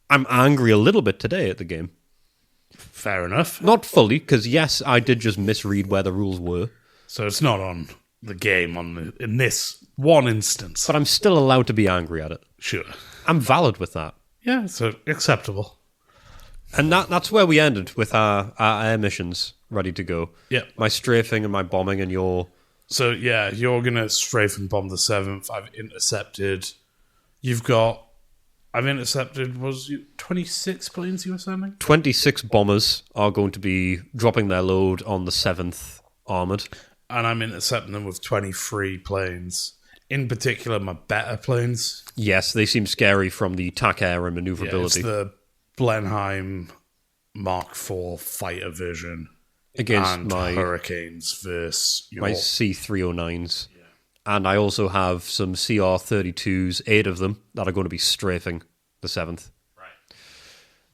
I'm angry a little bit today at the game. Fair enough. Not fully, because yes, I did just misread where the rules were. So it's not on the game in this one instance. But I'm still allowed to be angry at it. Sure. I'm valid with that. Yeah, so acceptable. And that's where we ended with our air missions ready to go. Yeah. My strafing and my bombing and your... So, yeah, you're going to strafe and bomb the 7th. I've intercepted... I've intercepted, was you 26 planes you were sending? 26 bombers are going to be dropping their load on the 7th Armoured. And I'm intercepting them with 23 planes. In particular, my better planes. Yes, they seem scary from the TAC air and maneuverability. Yeah, it's the Blenheim Mark IV fighter version against and my Hurricanes versus my C-309s. Yeah. And I also have some CR-32s, 8 of them, that are going to be strafing the 7th. Right.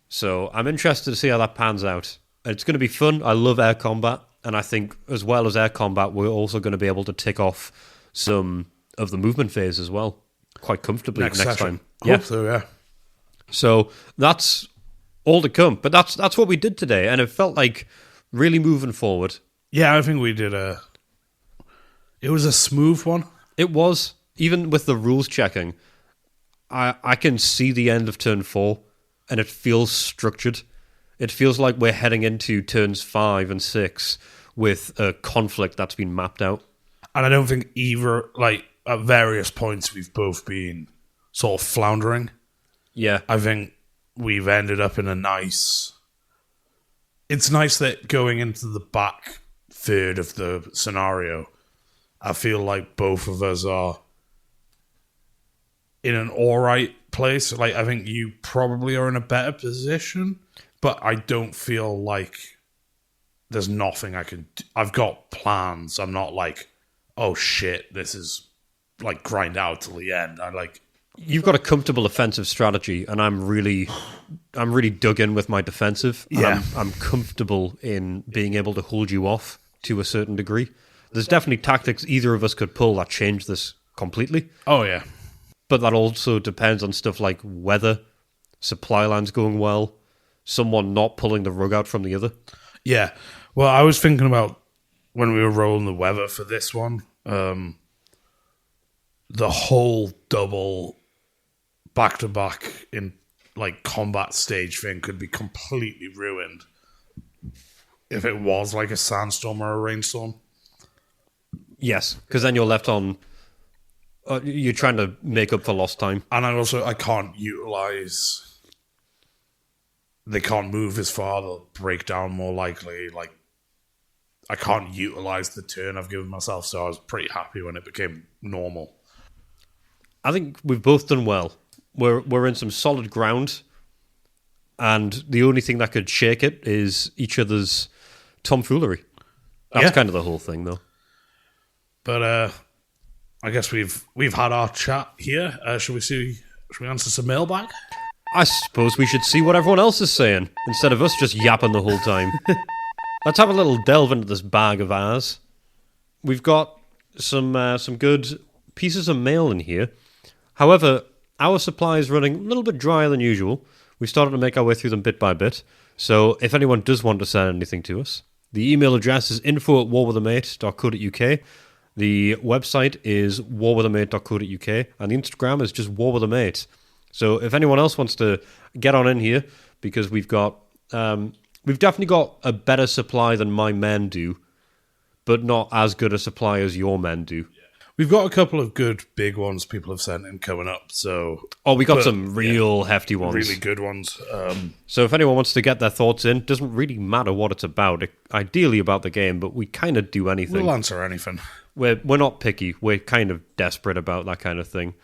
So I'm interested to see how that pans out. It's going to be fun. I love air combat. And I think as well as air combat, we're also going to be able to tick off some of the movement phase as well, quite comfortably next time. Yeah. So, yeah. So that's all to come. But that's what we did today, and it felt like really moving forward. Yeah, I think we did it was a smooth one. It was. Even with the rules checking, I can see the end of turn 4, and it feels structured. It feels like we're heading into turns 5 and 6 with a conflict that's been mapped out. And I don't think either, like, at various points we've both been sort of floundering. Yeah. I think we've ended up in a nice... It's nice that going into the back third of the scenario, I feel like both of us are in an alright place. Like, I think you probably are in a better position, but I don't feel like there's nothing I can do. I've got plans. I'm not like, oh shit, this is like grind out till the end. You've got a comfortable offensive strategy, and I'm really dug in with my defensive. Yeah. I'm comfortable in being able to hold you off to a certain degree. There's definitely tactics either of us could pull that change this completely. Oh, yeah. But that also depends on stuff like weather, supply lines going well, someone not pulling the rug out from the other. Yeah. Well, I was thinking about when we were rolling the weather for this one, the whole double back-to-back in like combat stage thing could be completely ruined if it was like a sandstorm or a rainstorm. Yes, because then you're left on... you're trying to make up for lost time. And I can't utilize... They can't move as far, they'll break down more likely. Like, I can't utilize the turn I've given myself, so I was pretty happy when it became normal. I think we've both done well. We're in some solid ground, and the only thing that could shake it is each other's tomfoolery. That's kind of the whole thing, though. But I guess we've had our chat here. Should we answer some mailbag? I suppose we should see what everyone else is saying, instead of us just yapping the whole time. Let's have a little delve into this bag of ours. We've got some good pieces of mail in here. However, our supply is running a little bit drier than usual. We've started to make our way through them bit by bit. So if anyone does want to send anything to us, the email address is info@warwithamate.co.uk. The website is warwithamate.co.uk, and the Instagram is just warwithamate. So if anyone else wants to get on in here, because we've definitely got a better supply than my men do, but not as good a supply as your men do. We've got a couple of good big ones people have sent in coming up. So we got some real hefty ones. Really good ones. So if anyone wants to get their thoughts in, doesn't really matter what it's about. Ideally about the game, but we kind of do anything. We'll answer anything. We're not picky. We're kind of desperate about that kind of thing.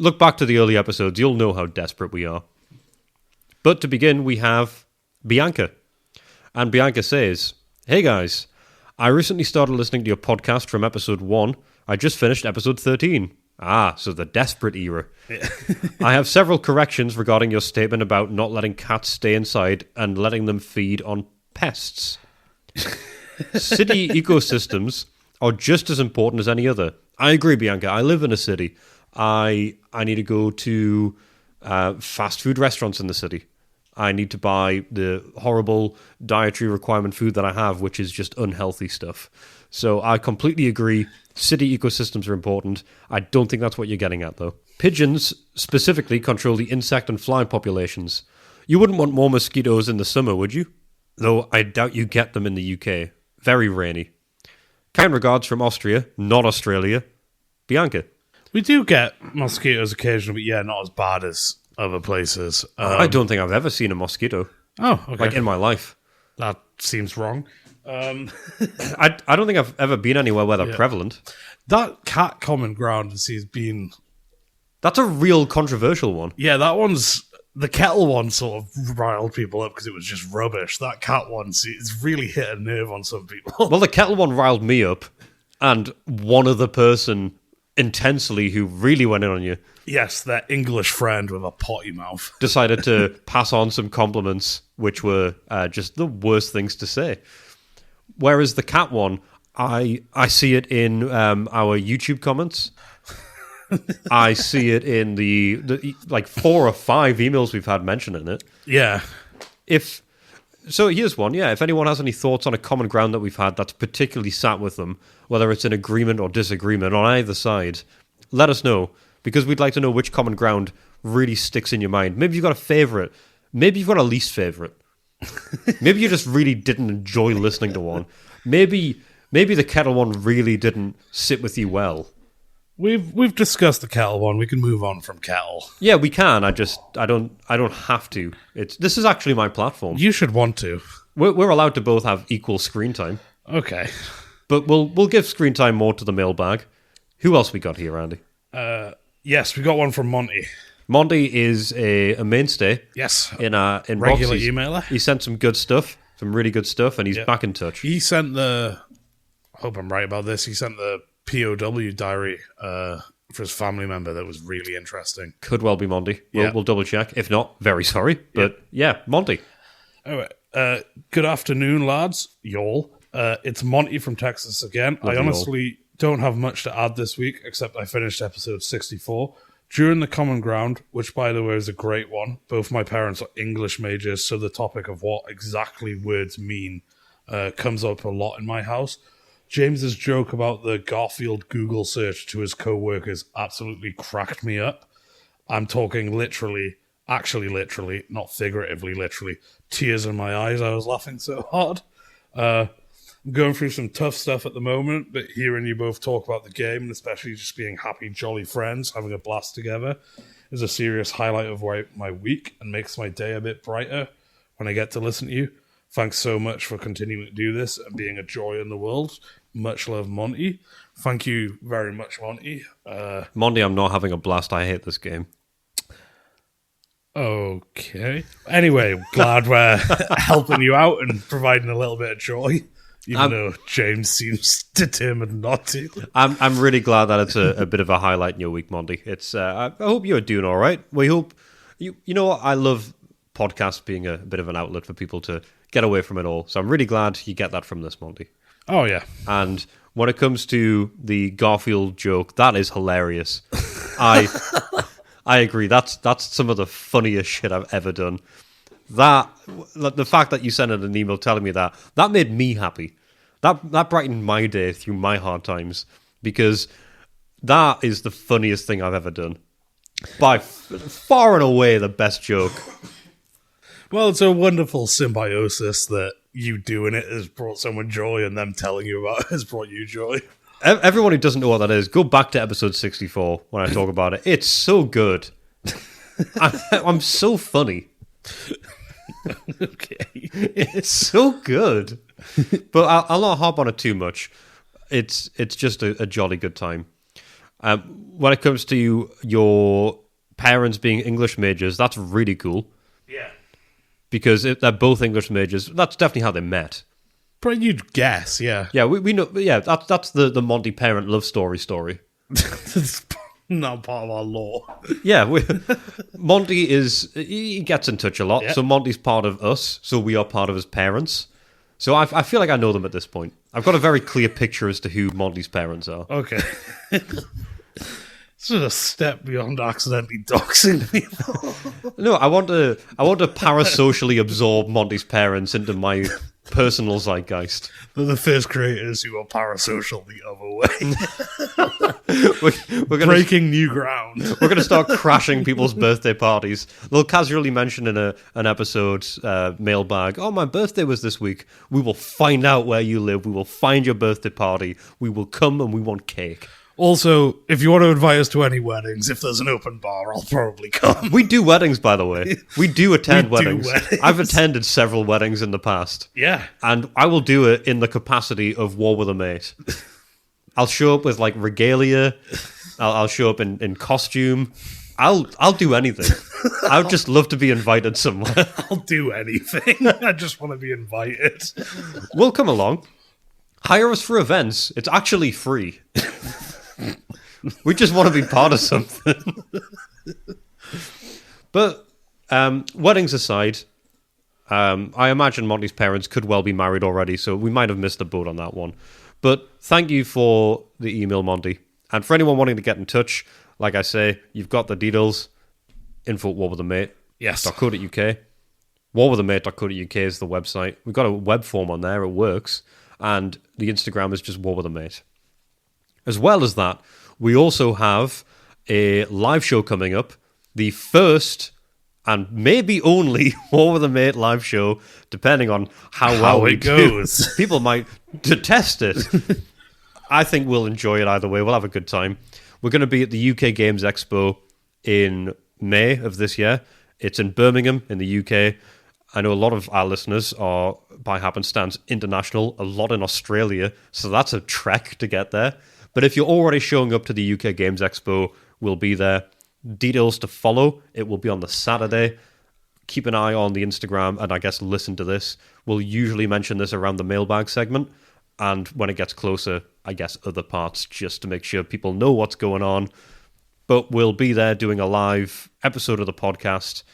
Look back to the early episodes. You'll know how desperate we are. But to begin, we have Bianca. And Bianca says, "Hey guys, I recently started listening to your podcast from episode 1. I just finished episode 13. Ah, so the desperate era. Yeah. I have several corrections regarding your statement about not letting cats stay inside and letting them feed on pests. City ecosystems are just as important as any other. I agree, Bianca. I live in a city. I need to go to fast food restaurants in the city. I need to buy the horrible dietary requirement food that I have, which is just unhealthy stuff. So I completely agree. City ecosystems are important. I don't think that's what you're getting at, though. Pigeons specifically control the insect and fly populations. You wouldn't want more mosquitoes in the summer, would you? Though I doubt you get them in the UK. Very rainy. Kind regards from Austria, not Australia. Bianca. We do get mosquitoes occasionally, but yeah, not as bad as other places. I don't think I've ever seen a mosquito. Oh, okay. Like in my life. That seems wrong. I don't think I've ever been anywhere where they're prevalent. That cat common ground has been... That's a real controversial one. Yeah, that one's... The kettle one sort of riled people up because it was just rubbish. That cat one, it's really hit a nerve on some people. Well, the kettle one riled me up, and one other person intensely who really went in on you. Yes, that English friend with a potty mouth. Decided to pass on some compliments, which were just the worst things to say. Whereas the cat one, I see it in our YouTube comments. I see it in the like 4 or 5 emails we've had mentioning it. Yeah. So here's one. Yeah, if anyone has any thoughts on a common ground that we've had that's particularly sat with them, whether it's an agreement or disagreement on either side, let us know, because we'd like to know which common ground really sticks in your mind. Maybe you've got a favorite. Maybe you've got a least favorite. Maybe you just really didn't enjoy listening to one. Maybe the kettle one really didn't sit with you well. We've discussed the kettle one. We can move on from kettle. Yeah, we can. I don't have to. This is actually my platform. You should want to. We're allowed to both have equal screen time. Okay. But we'll give screen time more to the mailbag. Who else we got here, Andy? Yes, we got one from Monty. Monty is a mainstay. Yes. In regular Roxy's. emailer. He sent some good stuff, some really good stuff, and he's back in touch. He sent I hope I'm right about this. He sent the POW diary for his family member that was really interesting. Could well be Monty. We'll double check. If not, very sorry. But yeah, Monty. Anyway, good afternoon, lads. Y'all. It's Monty from Texas again. Love I honestly don't have much to add this week, except I finished episode 64. During the common ground, which by the way is a great one, both my parents are English majors, so the topic of what exactly words mean comes up a lot in my house. James's joke about the Garfield Google search to his co-workers absolutely cracked me up. I'm talking literally, not figuratively, literally, tears in my eyes. I was laughing so hard. I'm going through some tough stuff at the moment, but hearing you both talk about the game, and especially just being happy, jolly friends, having a blast together, is a serious highlight of my week and makes my day a bit brighter when I get to listen to you. Thanks so much for continuing to do this and being a joy in the world. Much love, Monty. Thank you very much, Monty. Monty, I'm not having a blast. I hate this game. Okay. Anyway, glad we're helping you out and providing a little bit of joy, even though James seems determined not to. I'm really glad that it's a bit of a highlight in your week, Monty. It's I hope you're doing all right. We hope you know what, I love podcasts being a bit of an outlet for people to get away from it all. So I'm really glad you get that from this, Monty. Oh, yeah. And when it comes to the Garfield joke, that is hilarious. I agree. That's some of the funniest shit I've ever done. The fact that you sent an email telling me that made me happy. That brightened my day through my hard times, because that is the funniest thing I've ever done. By far and away the best joke. Well, it's a wonderful symbiosis that you doing it has brought someone joy, and them telling you about it has brought you joy. Everyone who doesn't know what that is, go back to episode 64 when I talk about it. It's so good. I'm so funny. Okay. It's so good. But I'll not harp on it too much. It's just a jolly good time. When it comes to your parents being English majors, that's really cool. Yeah. Because they're both English majors. That's definitely how they met. But you'd guess, yeah. Yeah, we know. Yeah, that's the Monty parent love story. It's not part of our law. Yeah, Monty he gets in touch a lot, Yeah. so Monty's part of us, so we are part of his parents. So I feel like I know them at this point. I've got a very clear picture as to who Monty's parents are. Okay. It's just a step beyond accidentally doxing people. No, I want to parasocially absorb Monty's parents into my personal zeitgeist. They're the first creators who are parasocial the other way. We're gonna, Breaking new ground. We're going to start crashing people's birthday parties. They'll casually mention in an episode, mailbag, oh, my birthday was this week. We will find out where you live. We will find your birthday party. We will come and we want cake. Also, if you want to invite us to any weddings, if there's an open bar, I'll probably come. We do weddings, by the way. We do attend We do weddings. weddings. I've attended several weddings in the past. Yeah. And I will do it in the capacity of War with a Mate. I'll show up with like regalia. I'll show up in costume. I'll do anything. I would just love to be invited somewhere. I'll do anything. I just want to be invited. We'll come along. Hire us for events. It's actually free. We just want to be part of something. But weddings aside, I imagine Monty's parents could well be married already, so we might have missed the boat on that one. But thank you for the email, Monty. And for anyone wanting to get in touch, like I say, you've got the details. info@warwithamate.co.uk. Yes. warwithamate.co.uk is the website. We've got a web form on there. It works. And the Instagram is just warwithamate. As well as that, we also have a live show coming up. The first and maybe only War with a Mate live show, depending on how well it it goes. People might detest it. I think we'll enjoy it either way. We'll have a good time. We're going to be at the UK Games Expo in May of this year. It's in Birmingham in the UK. I know a lot of our listeners are, by happenstance, international, a lot in Australia, so that's a trek to get there. But if you're already showing up to the UK Games Expo, we'll be there. Details to follow. It will be on the Saturday. Keep an eye on the Instagram and I guess listen to this. We'll usually mention this around the mailbag segment. And when it gets closer, I guess other parts, just to make sure people know what's going on. But we'll be there doing a live episode of the podcast.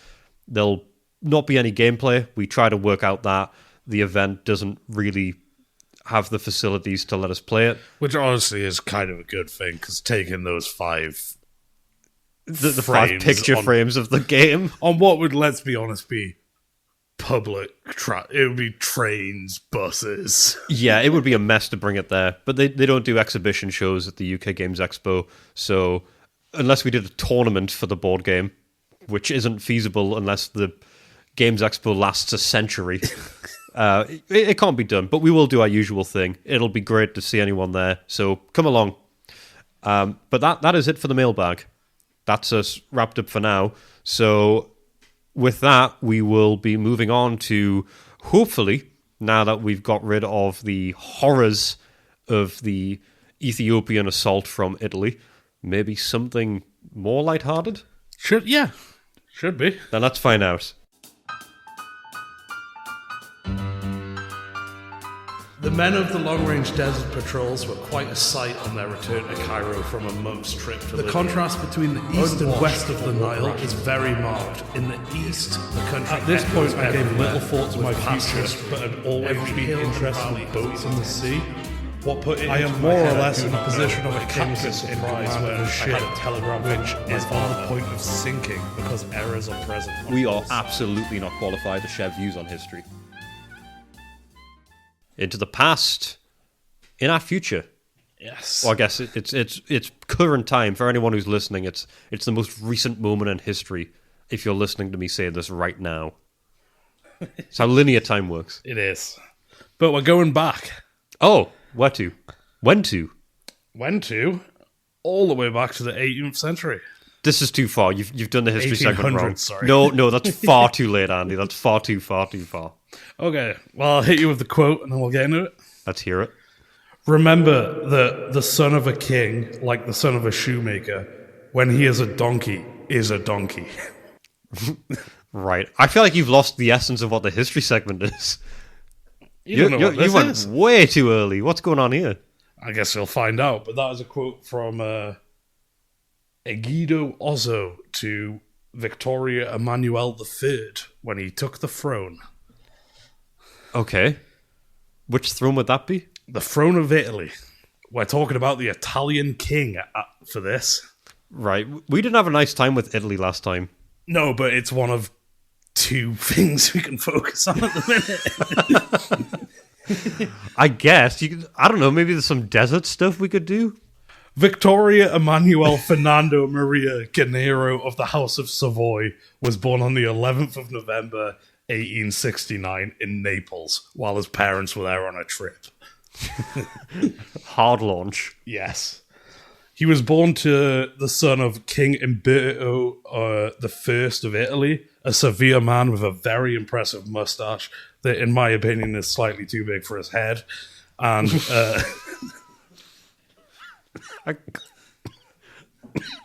There'll not be any gameplay. We try to work out that the event doesn't really have the facilities to let us play it. Which honestly is kind of a good thing, because taking those the 5 picture frames of the game on what would, let's be honest, be public it would be trains, buses. Yeah, it would be a mess to bring it there. But they don't do exhibition shows at the UK Games Expo. So unless we did a tournament for the board game, which isn't feasible unless the Games Expo lasts a century, it can't be done. But we will do our usual thing. It'll be great to see anyone there. So come along. But that is it for the mailbag. That's us wrapped up for now. So with that, we will be moving on to, hopefully, now that we've got rid of the horrors of the Ethiopian assault from Italy, maybe something more lighthearted? Should be. Then let's find out. The men of the long-range desert patrols were quite a sight on their return to Cairo from a month's trip to Libya. The contrast between the east and west of the Nile is very marked. In the east, the country... At this point, I gave little thought to my future, but had always been interested in boats in the sea. I am more or less in the position of a captain in command of a ship, which is on the point of sinking because errors are present. We are absolutely not qualified to share views on history. Into the past, in our future. Yes. Well, I guess it's current time for anyone who's listening. It's the most recent moment in history. If you're listening to me say this right now, it's how linear time works. It is, but we're going back. Oh, where to? When to? When to? All the way back to the 18th century. This is too far. You've done the history segment wrong. Sorry. No, that's far too late, Andy. That's far too far. Okay, well, I'll hit you with the quote and then we'll get into it. Let's hear it. Remember that the son of a king, like the son of a shoemaker, when he is a donkey, is a donkey. Right. I feel like you've lost the essence of what the history segment is. You don't know what this you went is? way too early. What's going on here? I guess you'll find out. But that is a quote from Egidio Ozzo to Victoria Emmanuel III when he took the throne. Okay. Which throne would that be? The throne of Italy. We're talking about the Italian king for this. Right. We didn't have a nice time with Italy last time. No, but it's one of two things we can focus on at the minute. I guess. I don't know, maybe there's some desert stuff we could do? Victoria Emmanuel Fernando Maria Gennaro of the House of Savoy was born on the 11th of November 1869 in Naples while his parents were there on a trip. Hard launch. Yes. He was born to the son of King Umberto I of Italy, a severe man with a very impressive mustache that, in my opinion, is slightly too big for his head. And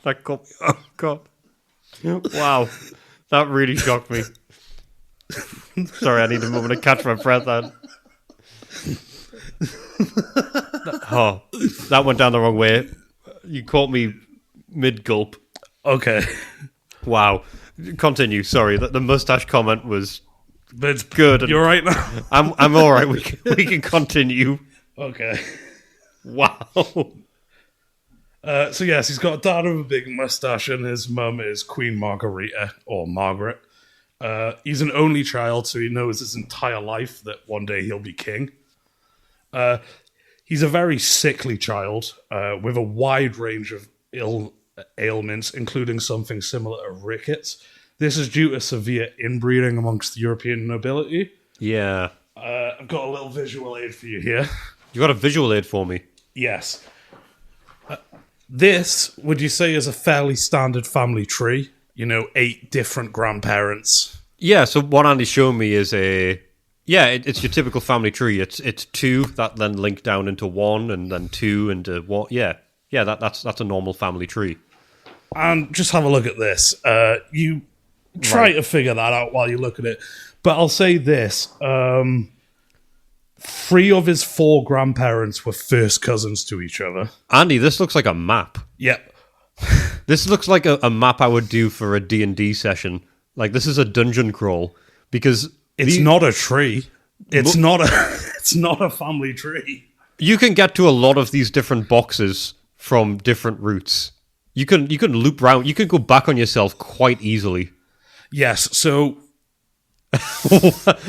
That got me. Oh, God. Wow. That really shocked me. Sorry, I need a moment to catch my breath then. Oh, that went down the wrong way. You caught me mid-gulp. okay. Wow. Continue. Sorry, the mustache comment was But it's good. You're right now? I'm all right. We can continue. Okay. Wow. So yes, he's got a dad with a big mustache, and his mum is Queen Margarita, or Margaret. He's an only child, so he knows his entire life that one day he'll be king. He's a very sickly child with a wide range of ailments, including something similar to rickets. This is due to severe inbreeding amongst the European nobility. Yeah. I've got a little visual aid for you here. You got a visual aid for me? Yes. This, would you say, is a fairly standard family tree? 8 different grandparents. Yeah, so what Andy's showing me is it's your typical family tree. It's 2 that then link down into 1 and then 2 into 1. Yeah, that's a normal family tree. And just have a look at this. You try to figure that out while you look at it. But I'll say this. 3 of his 4 grandparents were first cousins to each other. Andy, this looks like a map. Yep. This looks like a map I would do for a D&D session. Like, this is a dungeon crawl. Because It's not a tree. It's not a family tree. you can get to a lot of these different boxes from different routes. You can loop round. You can go back on yourself quite easily. Yes, so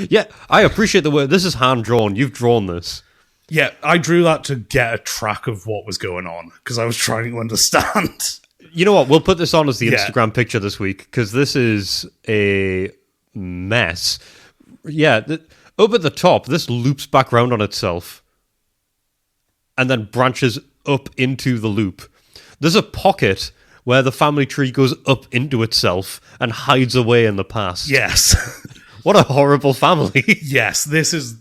Yeah, I appreciate the word. This is hand-drawn. You've drawn this. yeah, I drew that to get a track of what was going on because I was trying to understand. You know what? We'll put this on as the Yeah. Instagram picture this week because this is a mess. Yeah, up at the top, this loops back round on itself and then branches up into the loop. There's a pocket where the family tree goes up into itself and hides away in the past. Yes. What a horrible family. Yes, this is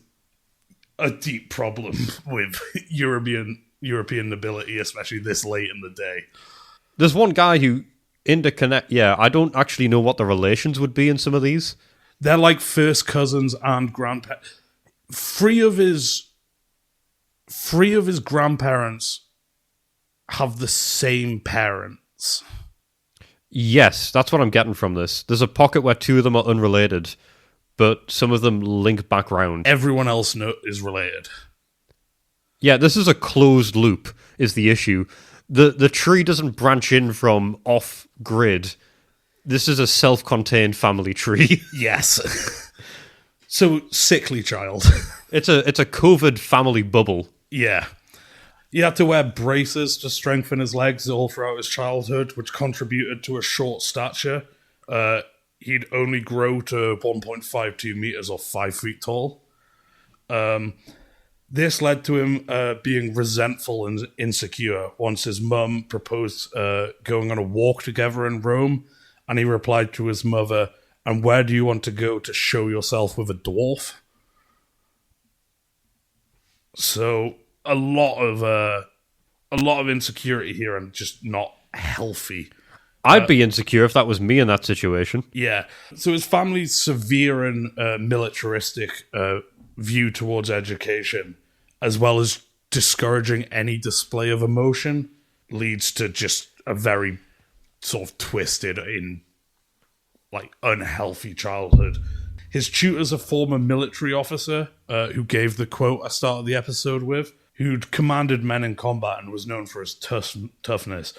a deep problem with European nobility, especially this late in the day. There's one guy who interconnect. Yeah, I don't actually know what the relations would be in some of these. They're like first cousins and grandparents. 3 of his grandparents have the same parents. Yes, that's what I'm getting from this. There's a pocket where 2 of them are unrelated, but some of them link back round. Everyone else is related. Yeah, this is a closed loop, is the issue. The tree doesn't branch in from off-grid. This is a self-contained family tree. Yes. So, sickly child. It's a COVID family bubble. Yeah. He had to wear braces to strengthen his legs all throughout his childhood, which contributed to a short stature. He'd only grow to 1.52 meters or 5 feet tall. This led to him being resentful and insecure once his mum proposed going on a walk together in Rome, and he replied to his mother, "And where do you want to go to show yourself with a dwarf?" So a lot of insecurity here and just not healthy. I'd be insecure if that was me in that situation. Yeah. So his family's severe and militaristic view towards education, as well as discouraging any display of emotion, leads to just a very sort of twisted in like unhealthy childhood. His tutor's a former military officer who gave the quote I started the episode with, who'd commanded men in combat and was known for his toughness.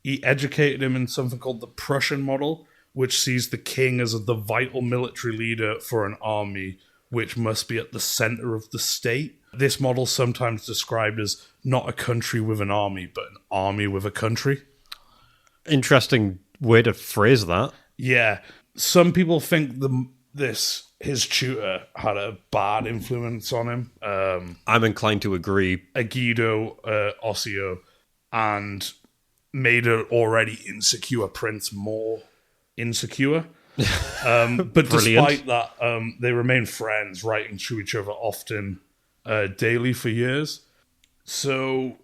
He educated him in something called the Prussian model, which sees the king as the vital military leader for an army, which must be at the center of the state. This model is sometimes described as not a country with an army, but an army with a country. Interesting way to phrase that. Yeah. Some people think his tutor had a bad influence on him. I'm inclined to agree. Guido Ossio, and made an already insecure prince more insecure. But despite that, they remain friends, writing to each other often daily for years. So,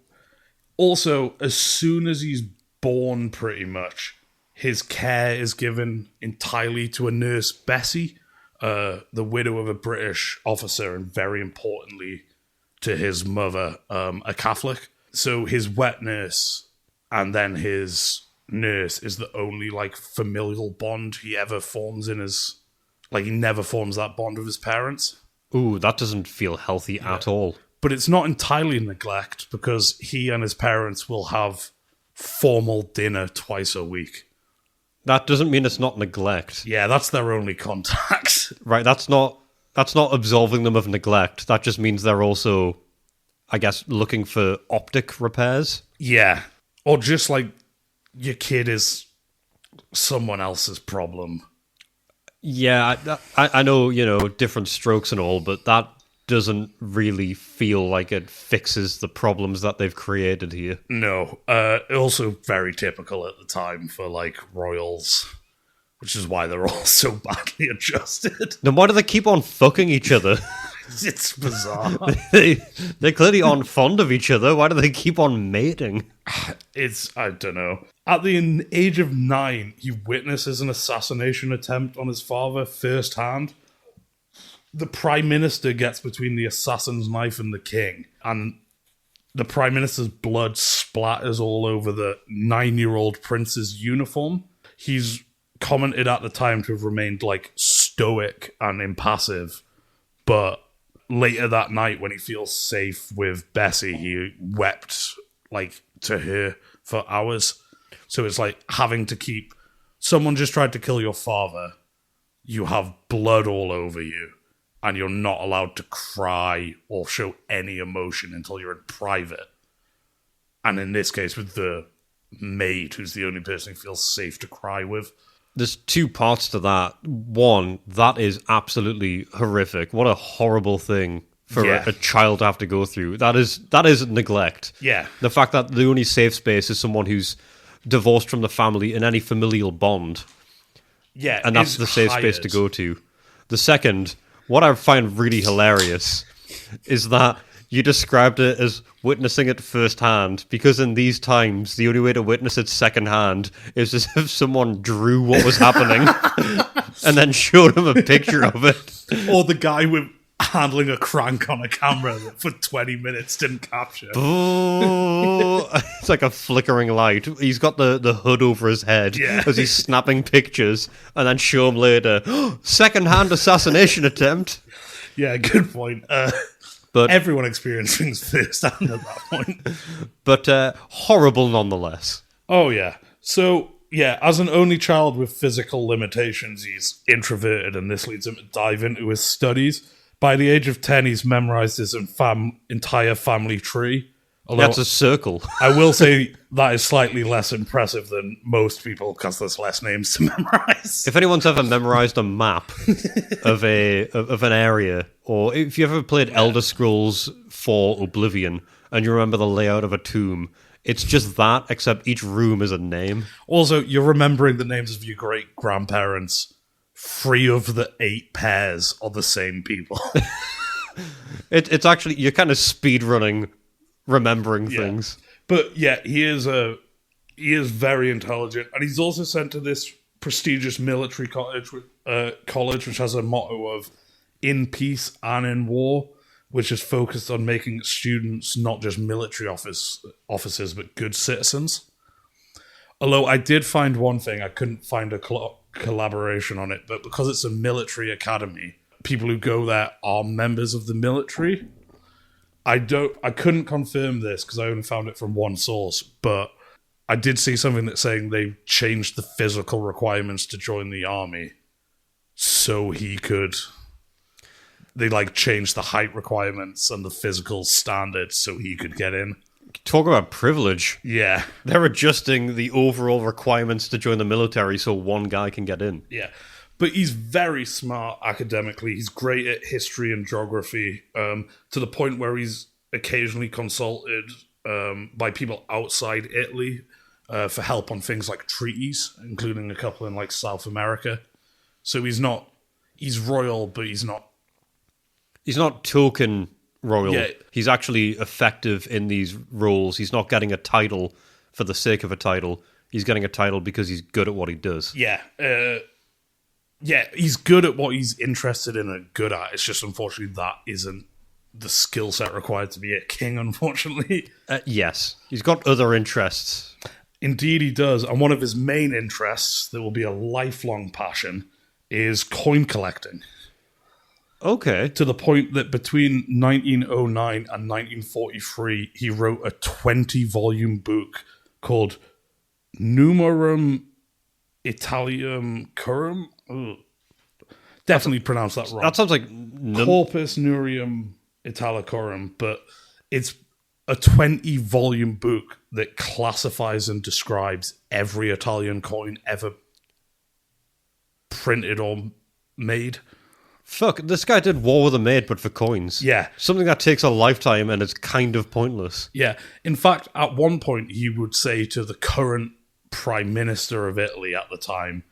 also, as soon as he's born, pretty much, his care is given entirely to a nurse, Bessie, the widow of a British officer, and very importantly, to his mother, a Catholic. So his wet nurse and then his nurse is the only like familial bond he ever forms in his... Like, he never forms that bond with his parents. Ooh, that doesn't feel healthy at all. But it's not entirely neglect, because he and his parents will have formal dinner twice a week. That doesn't mean it's not neglect. Yeah, that's their only contact. Right, that's not absolving them of neglect. That just means they're also, I guess, looking for optic repairs. Yeah. Or just like your kid is someone else's problem. Yeah, I know, different strokes and all, but that doesn't really feel like it fixes the problems that they've created here. No. Also very typical at the time for, like, royals, which is why they're all so badly adjusted. Then why do they keep on fucking each other? It's bizarre. They clearly aren't fond of each other. Why do they keep on mating? I don't know. At the age of 9, he witnesses an assassination attempt on his father firsthand. The Prime Minister gets between the assassin's knife and the king, and the Prime Minister's blood splatters all over the 9-year-old prince's uniform. He's commented at the time to have remained, like, stoic and impassive, but later that night, when he feels safe with Bessie, he wept, like, to her for hours. So it's like having to keep... Someone just tried to kill your father. You have blood all over you. And you're not allowed to cry or show any emotion until you're in private. And in this case, with the maid, who's the only person who feels safe to cry with. There's two parts to that. One, that is absolutely horrific. What a horrible thing for a child to have to go through. That is neglect. Yeah. The fact that the only safe space is someone who's divorced from the family in any familial bond. Yeah. And that's the safe space to go to. The second... What I find really hilarious is that you described it as witnessing it firsthand, because in these times, the only way to witness it secondhand is as if someone drew what was happening and then showed him a picture of it. Or the guy with handling a crank on a camera that for 20 minutes didn't capture. Oh, it's like a flickering light. He's got the hood over his head as he's snapping pictures, and then show him later. Second-hand assassination attempt. Yeah, good point. But everyone experienced things firsthand at that point. But horrible nonetheless. Oh, yeah. So, yeah, as an only child with physical limitations, he's introverted, and this leads him to dive into his studies. By the age of 10, he's memorized his entire family tree. Although that's a circle. I will say that is slightly less impressive than most people, because there's less names to memorize. If anyone's ever memorized a map of an area, or if you ever played Elder Scrolls 4 Oblivion and you remember the layout of a tomb, it's just that, except each room is a name. Also, you're remembering the names of your great-grandparents. 3 of the 8 pairs are the same people. It's actually, you're kind of speed running, remembering things. But yeah, he is very intelligent, and he's also sent to this prestigious military college, which has a motto of in peace and in war, which is focused on making students not just military officers, but good citizens. Although I did find one thing, I couldn't find a collaboration on it, but because it's a military academy, people who go there are members of the military. I couldn't confirm this because I only found it from one source, but I did see something that's saying they changed the physical requirements to join the army so he could... They changed the height requirements and the physical standards so he could get in. Talk about privilege. Yeah. They're adjusting the overall requirements to join the military so one guy can get in. Yeah. But he's very smart academically. He's great at history and geography, to the point where he's occasionally consulted by people outside Italy for help on things like treaties, including a couple in South America. So he's royal, but he's not token royal. Yeah. He's actually effective in these roles. He's not getting a title for the sake of a title. He's getting a title because he's good at what he does. Yeah. He's good at what he's interested in and good at. It's just, unfortunately, that isn't the skill set required to be a king, unfortunately. Yes. He's got other interests. Indeed he does. And one of his main interests, that will be a lifelong passion, is coin collecting. Okay. To the point that between 1909 and 1943, he wrote a 20-volume book called Numerum Italium Curum. Definitely pronounced that wrong. That sounds like... Corpus Nurium Italicorum, but it's a 20-volume book that classifies and describes every Italian coin ever printed or made. Fuck, this guy did War with a Maid, but for coins. Yeah. Something that takes a lifetime and it's kind of pointless. Yeah. In fact, at one point, he would say to the current Prime Minister of Italy at the time,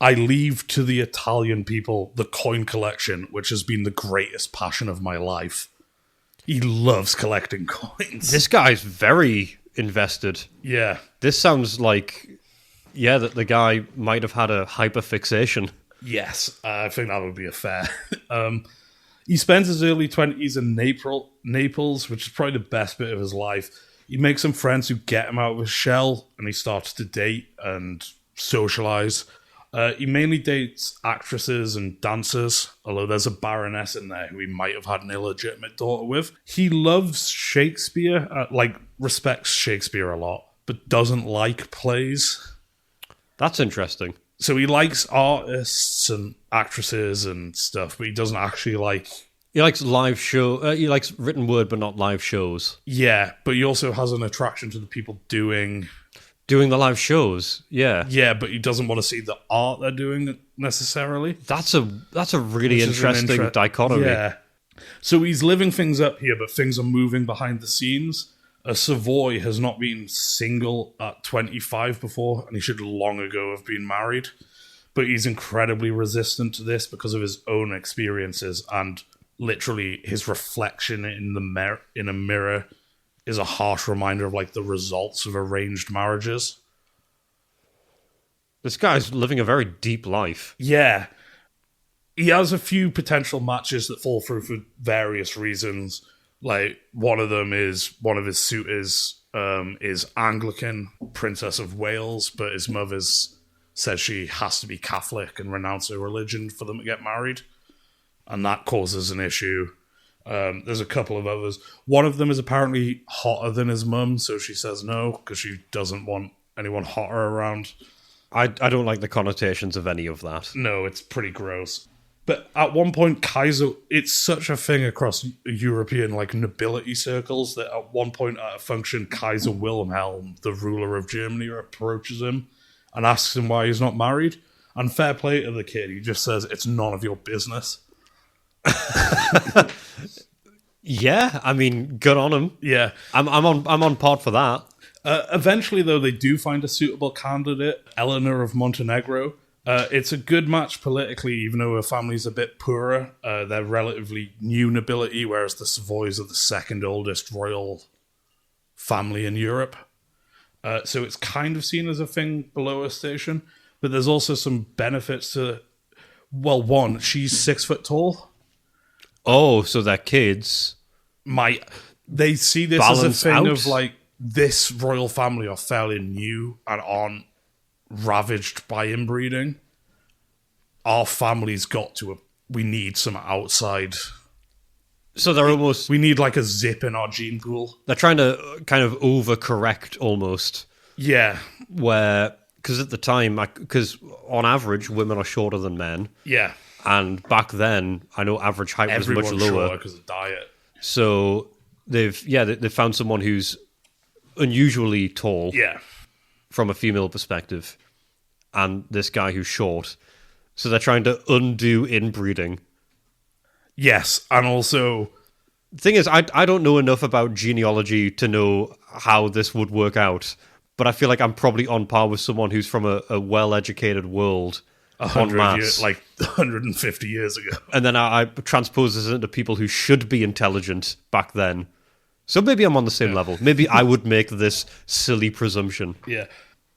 I leave to the Italian people the coin collection, which has been the greatest passion of my life. He loves collecting coins. This guy's very invested. Yeah. This sounds like, that the guy might have had a hyperfixation. Yes, I think that would be a fair. He spends his early 20s in Naples, which is probably the best bit of his life. He makes some friends who get him out of his shell, and he starts to date and socialize. He mainly dates actresses and dancers, although there's a baroness in there who he might have had an illegitimate daughter with. He loves Shakespeare, respects Shakespeare a lot, but doesn't like plays. That's interesting. So he likes artists and actresses and stuff, but he doesn't actually like... He likes live show. He likes written word, but not live shows. Yeah, but he also has an attraction to the people doing the live shows. Yeah, yeah, but he doesn't want to see the art they're doing necessarily. That's a really interesting dichotomy. Yeah. So he's living things up here, but things are moving behind the scenes. Savoy has not been single at 25 before, and he should long ago have been married. But he's incredibly resistant to this because of his own experiences, and literally his reflection in a mirror is a harsh reminder of the results of arranged marriages. This guy's living a very deep life. Yeah. He has a few potential matches that fall through for various reasons. One of them is one of his suitors is Anglican, Princess of Wales, but his mother says she has to be Catholic and renounce her religion for them to get married. And that causes an issue. There's a couple of others. One of them is apparently hotter than his mum, so she says no, because she doesn't want anyone hotter around. I don't like the connotations of any of that. No, it's pretty gross. But at one point, Kaiser, it's such a thing across European nobility circles that at one point at a function, Kaiser Wilhelm, the ruler of Germany, approaches him and asks him why he's not married. And fair play to the kid, he just says, it's none of your business. Yeah, I mean, good on him. Yeah. I'm on part for that. Eventually, though, they do find a suitable candidate, Eleanor of Montenegro. It's a good match politically, even though her family's a bit poorer. They're relatively new nobility, whereas the Savoys are the second oldest royal family in Europe. So it's kind of seen as a thing below her station. But there's also some benefits to... Well, one, she's 6 foot tall. Oh, so their kids They see this as a balance thing out? of like, this royal family are fairly new and aren't ravaged by inbreeding. Our family's we need some outside. So they're almost We need like a zip in our gene pool. they're trying to kind of overcorrect almost. Yeah, Where because at the time, because on average women are shorter than men, yeah. and back then I know average height was Everyone's much lower. shorter because of diet. So they've found someone who's unusually tall Yeah, from a female perspective, and this guy who's short. So they're trying to undo inbreeding. yes, and also Thing is, I don't know enough about genealogy to know how this would work out, but I feel like I'm probably on par with someone who's from a well-educated world en 100 masse. years, like 150 years ago. And then I transpose this into people who should be intelligent back then. So maybe I'm on the same level. Maybe I would make this silly presumption. Yeah.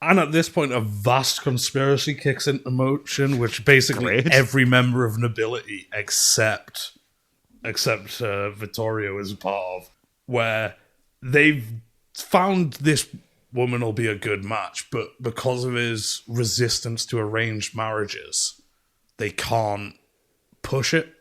And at this point, a vast conspiracy kicks into motion, which basically Great. every member of nobility except Vittorio is a part of, where they've found this woman will be a good match, but because of his resistance to arranged marriages, they can't push it.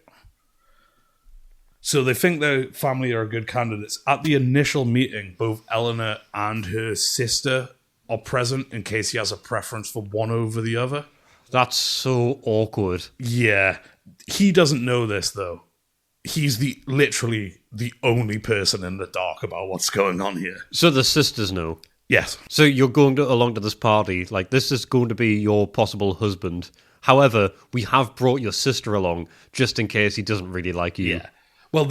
So they think their family are good candidates. At the initial meeting, both Eleanor and her sister are present in case he has a preference for one over the other. That's so awkward. Yeah. He doesn't know this, though. He's literally the only person in the dark about what's going on here. So the sisters know. Yes. So you're going along to this party, like this is going to be your possible husband. However, we have brought your sister along just in case he doesn't really like you. Yeah. Well,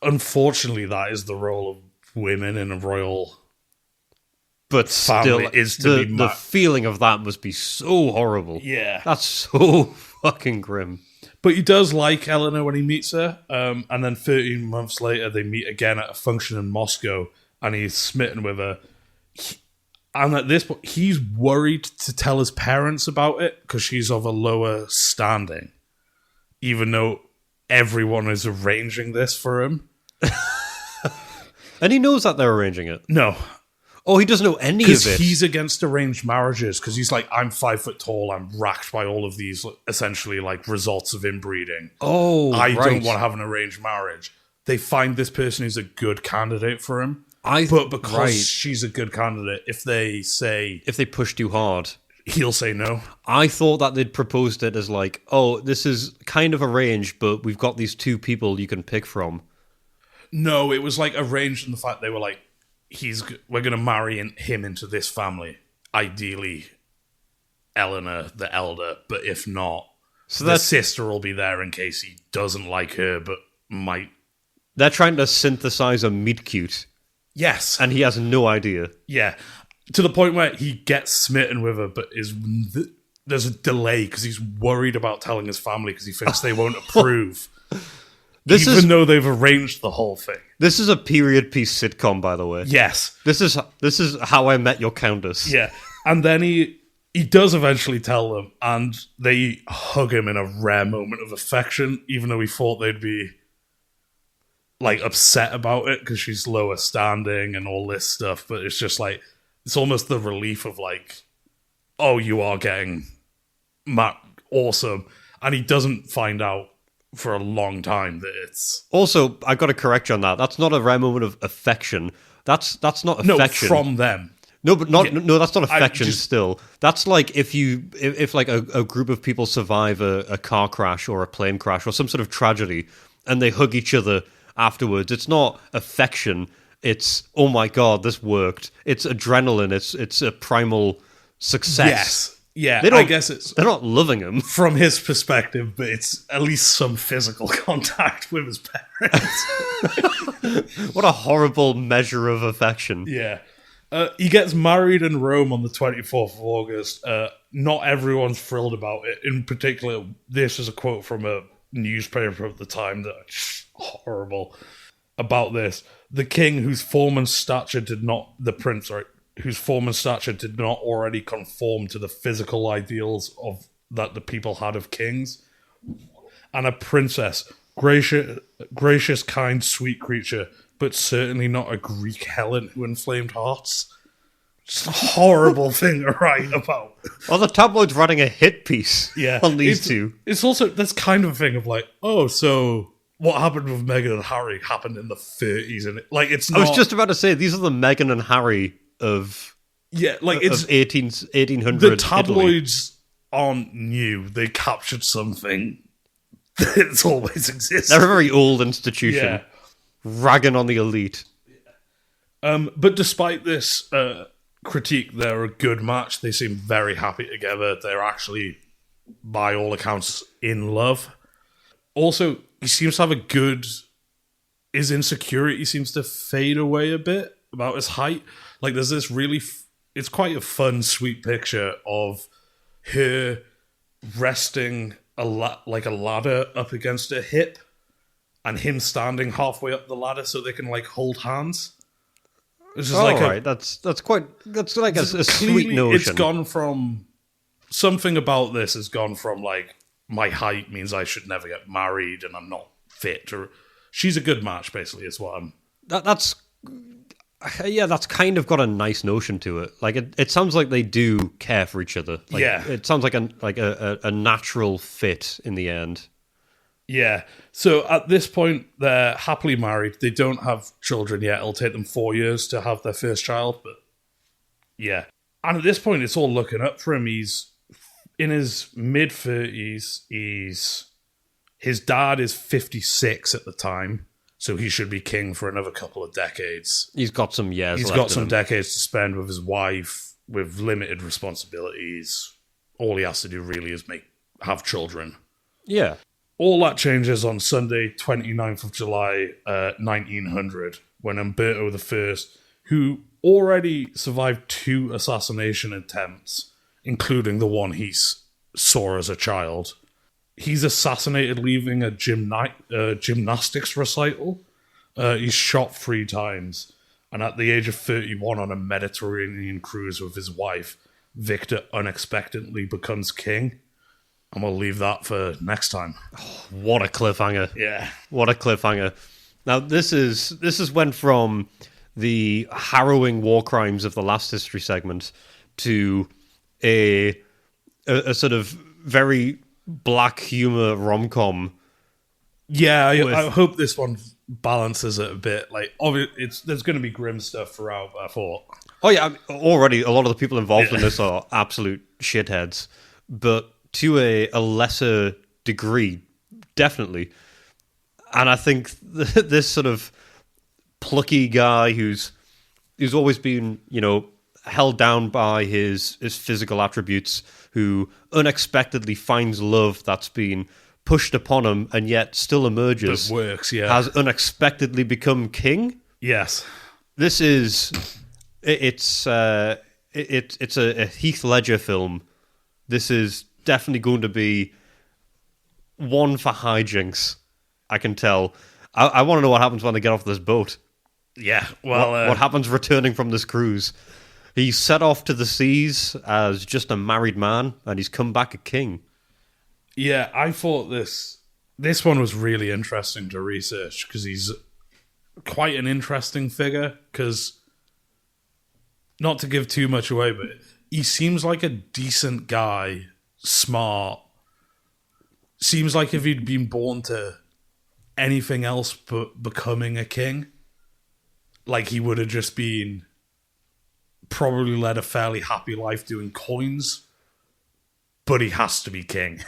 unfortunately, that is the role of women in a royal But family, still, is to be the feeling of that must be so horrible. Yeah. That's so fucking grim. But he does like Eleanor when he meets her, and then 13 months later, they meet again at a function in Moscow, and he's smitten with her. And at this point, he's worried to tell his parents about it because she's of a lower standing, even though everyone is arranging this for him. And he knows that they're arranging it. No, Oh, he doesn't know any of because it. he's against arranged marriages, because he's like, I'm 5 foot tall, I'm racked by all of these essentially like results of inbreeding. Oh, I right. don't want to have an arranged marriage. They find this person who's a good candidate for him. But because right. she's a good candidate, if they push too hard. he'll say no. I thought that they'd proposed it as like, oh, this is kind of arranged, but we've got these two people you can pick from. No, it was like arranged in the fact they were like, we're going to marry him into this family. Ideally, Eleanor, the elder, but if not, So the sister will be there in case he doesn't like her, but might. They're trying to synthesize a meet cute, Yes. and he has no idea. Yeah. To the point where he gets smitten with her, but there's a delay because he's worried about telling his family because he thinks they won't approve. Even though they've arranged the whole thing. This is a period piece sitcom, by the way. Yes. This is How I Met Your Countess. Yeah. And then he does eventually tell them, and they hug him in a rare moment of affection, even though he thought they'd be like upset about it because she's lower standing and all this stuff. But it's just like, it's almost the relief of like, oh, you are getting awesome. And he doesn't find out for a long time that it's... Also, I got to correct you on that. That's not a rare moment of affection. That's not affection. No, from them. No, but not. Yeah, no, that's not affection. just, still, that's like if like a group of people survive a car crash or a plane crash or some sort of tragedy, and they hug each other afterwards. It's not affection. It's, oh my god, this worked. It's adrenaline. It's a primal success. Yes. Yeah, I guess they're not loving him from his perspective, but it's at least some physical contact with his parents. What a horrible measure of affection. Yeah. He gets married in Rome on the 24th of August. Not everyone's thrilled about it. In particular, this is a quote from a newspaper of the time that's horrible about this. The king, whose form and stature did not... The prince, sorry. Whose form and stature did not already conform to the physical ideals that the people had of kings, and a princess gracious, kind, sweet creature, but certainly not a Greek Helen who inflamed hearts. Just a horrible thing to write about. Well, the tabloid's writing a hit piece on these two. It's also this kind of thing of like, oh, so what happened with Meghan and Harry happened in the 30s, and it's not. I was just about to say these are the Meghan and Harry of it's 1800. The tabloids aren't new. They captured something that's always existed. They're a very old institution, ragging on the elite. But despite this critique, they're a good match. They seem very happy together. They're actually, by all accounts, in love. Also, he seems to have his insecurity seems to fade away a bit about his height. Like, there's this really, it's quite a fun, sweet picture of her resting like a ladder up against her hip, and him standing halfway up the ladder so they can like hold hands. It's just that's like a sweet notion. It's gone from something about this has gone from like my height means I should never get married and I'm not fit, or she's a good match basically is what I'm. That's kind of got a nice notion to it. Like it sounds like they do care for each other. Like, it sounds like a natural fit in the end. Yeah. So at this point, they're happily married. They don't have children yet. It'll take them 4 years to have their first child, but yeah. And at this point, it's all looking up for him. He's in his mid-30s. His dad is 56 at the time, so he should be king for another couple of decades. He's got some years He's left got some in him. decades to spend with his wife, with limited responsibilities. All he has to do really is have children. Yeah. All that changes on Sunday, 29th of July, 1900, when Umberto I, who already survived 2 assassination attempts, including the one he saw as a child, he's assassinated leaving a gymnastics recital. He's shot 3 times, and at the age of 31 on a Mediterranean cruise with his wife, Victor unexpectedly becomes king. And we'll leave that for next time. Oh, what a cliffhanger. Yeah. What a cliffhanger. Now, this is went from the harrowing war crimes of the last history segment to a sort of very black humor rom-com. Yeah, I hope this one balances it a bit. Like, there's going to be grim stuff throughout, I thought. Oh, yeah. Already, a lot of the people involved in this are absolute shitheads. But to a lesser degree, definitely. And I think this sort of plucky guy who's always been, held down by his physical attributes, who unexpectedly finds love that's been pushed upon him and yet still emerges. That works, yeah. Has unexpectedly become king. Yes. This is it's a Heath Ledger film. This is definitely going to be one for hijinks. I can tell. I want to know what happens when they get off this boat. Yeah, well... What happens returning from this cruise? He's set off to the seas as just a married man, and he's come back a king. Yeah, I thought this one was really interesting to research, because he's quite an interesting figure, because, not to give too much away, but he seems like a decent guy, smart. Seems like if he'd been born to anything else but becoming a king, like he would have just been probably led a fairly happy life doing coins, but he has to be king.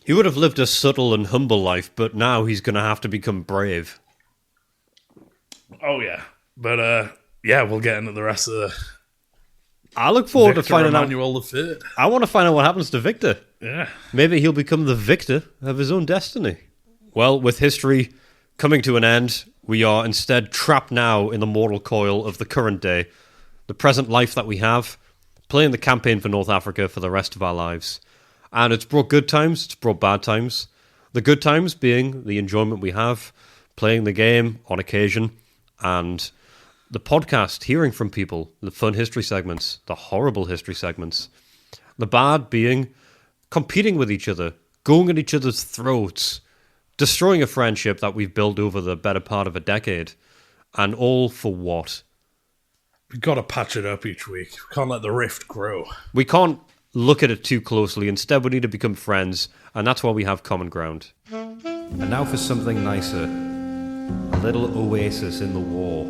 He would have lived a subtle and humble life, but now he's going to have to become brave. Oh yeah, but we'll get into the rest of the. I look forward to finding Emmanuel III. I want to find out what happens to Victor. Yeah. Maybe he'll become the victor of his own destiny. Well, with history coming to an end, we are instead trapped now in the mortal coil of the current day, the present life that we have, playing the campaign for North Africa for the rest of our lives. And it's brought good times, it's brought bad times. The good times being the enjoyment we have, playing the game on occasion, and the podcast, hearing from people, the fun history segments, the horrible history segments. The bad being competing with each other, going at each other's throats, Destroying a friendship that we've built over the better part of a decade. And all for what? We've got to patch it up each week. We can't let the rift grow. We can't look at it too closely. Instead, we need to become friends, and that's why we have common ground. And now for something nicer. A little oasis in the war.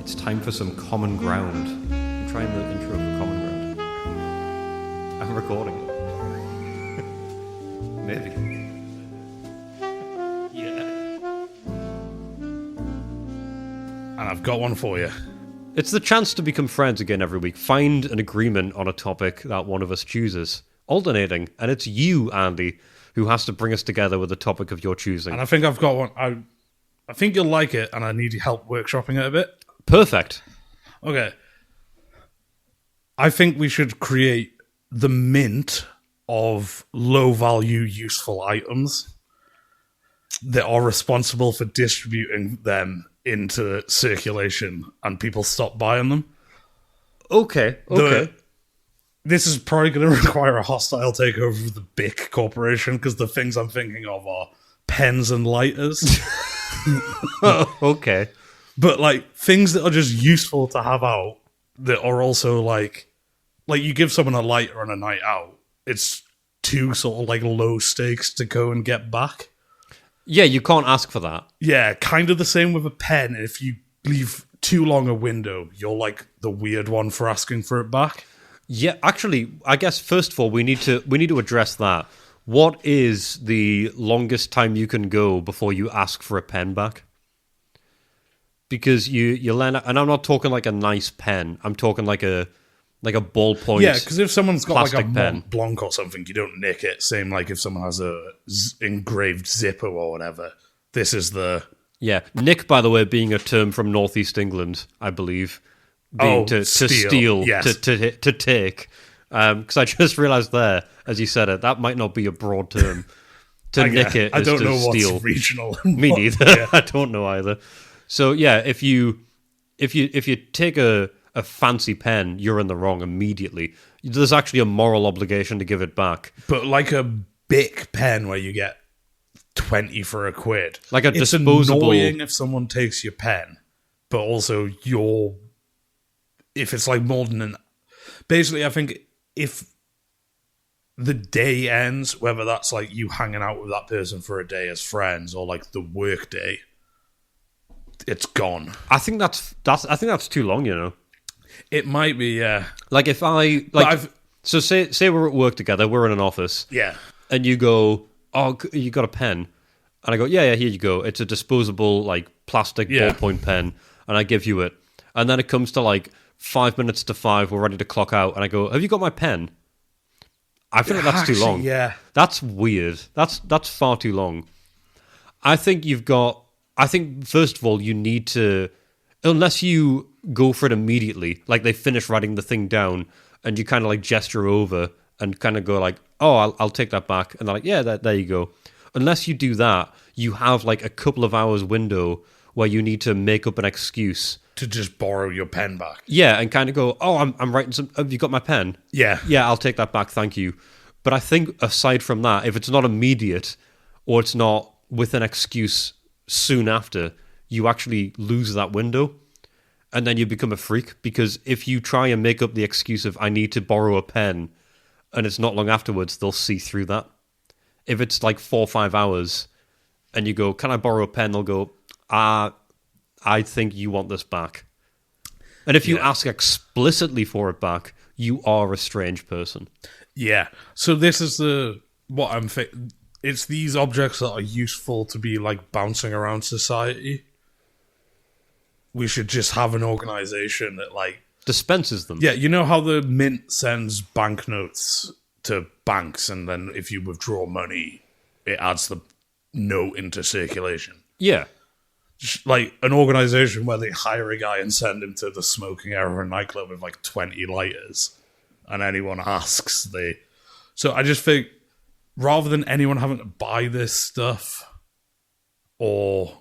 It's time for some common ground. I'm trying the intro for common ground. I'm recording it. Maybe. And I've got one for you. It's the chance to become friends again every week. Find an agreement on a topic that one of us chooses. Alternating. And it's you, Andy, who has to bring us together with a topic of your choosing. And I think I've got one. I think you'll like it, and I need your help workshopping it a bit. Perfect. Okay. I think we should create the mint of low-value, useful items that are responsible for distributing them into circulation, and people stop buying them. Okay. This is probably going to require a hostile takeover of the BIC Corporation, because the things I'm thinking of are pens and lighters. Okay. But, like, things that are just useful to have out that are also, like you give someone a lighter on a night out, it's too sort of, like, low stakes to go and get back. Yeah, you can't ask for that. Yeah, kind of the same with a pen. If you leave too long a window, you're, like, the weird one for asking for it back. Yeah, actually, I guess first of all we need to address that. What is the longest time you can go before you ask for a pen back? Because you land, and I'm not talking like a nice pen. I'm talking like a ballpoint. Yeah, because if someone's got like a pen. Mont Blanc or something, you don't nick it. Same like if someone has a engraved Zippo or whatever. This is the nick, by the way, being a term from Northeast England, I believe. Being to steal, yes. to take. Because I just realised there, as you said it, that might not be a broad term. To nick it I is don't to know steal. What's regional. Me neither. Yeah. I don't know either. So yeah, if you take a fancy pen, you're in the wrong immediately. There's actually a moral obligation to give it back. But like a Bic pen where you get 20 for £1. Like a it's disposable. Annoying if someone takes your pen, but also if it's like more than an. Basically, I think if the day ends, whether that's like you hanging out with that person for a day as friends or like the work day, it's gone. I think that's too long, you know. It might be, yeah. Like if so say we're at work together, we're in an office, yeah, and you go, oh, you got a pen, and I go, yeah, here you go. It's a disposable like plastic ballpoint pen, and I give you it, and then it comes to like 5 minutes to 5, we're ready to clock out, and I go, have you got my pen? I feel like that's too long. Yeah, that's weird. That's far too long. I think first of all, you need to, unless you go for it immediately, like they finish writing the thing down and you kind of like gesture over and kind of go like, oh, I'll take that back. And they're like, yeah, there you go. Unless you do that, you have like a couple of hours window where you need to make up an excuse. To just borrow your pen back. Yeah, and kind of go, oh, I'm writing some, have you got my pen? Yeah. Yeah, I'll take that back, thank you. But I think aside from that, if it's not immediate or it's not with an excuse soon after, you actually lose that window and then you become a freak, because if you try and make up the excuse of I need to borrow a pen and it's not long afterwards, they'll see through that. If it's like 4 or 5 hours and you go, can I borrow a pen? They'll go, I think you want this back. And if you ask explicitly for it back, you are a strange person. Yeah. So this is what I'm thinking. It's these objects that are useful to be like bouncing around society. We should just have an organization that like dispenses them. Yeah, you know how the mint sends banknotes to banks, and then if you withdraw money, it adds the note into circulation. Yeah. Just like an organization where they hire a guy and send him to the smoking area of a nightclub with like 20 lighters, and anyone asks, So I just think, rather than anyone having to buy this stuff or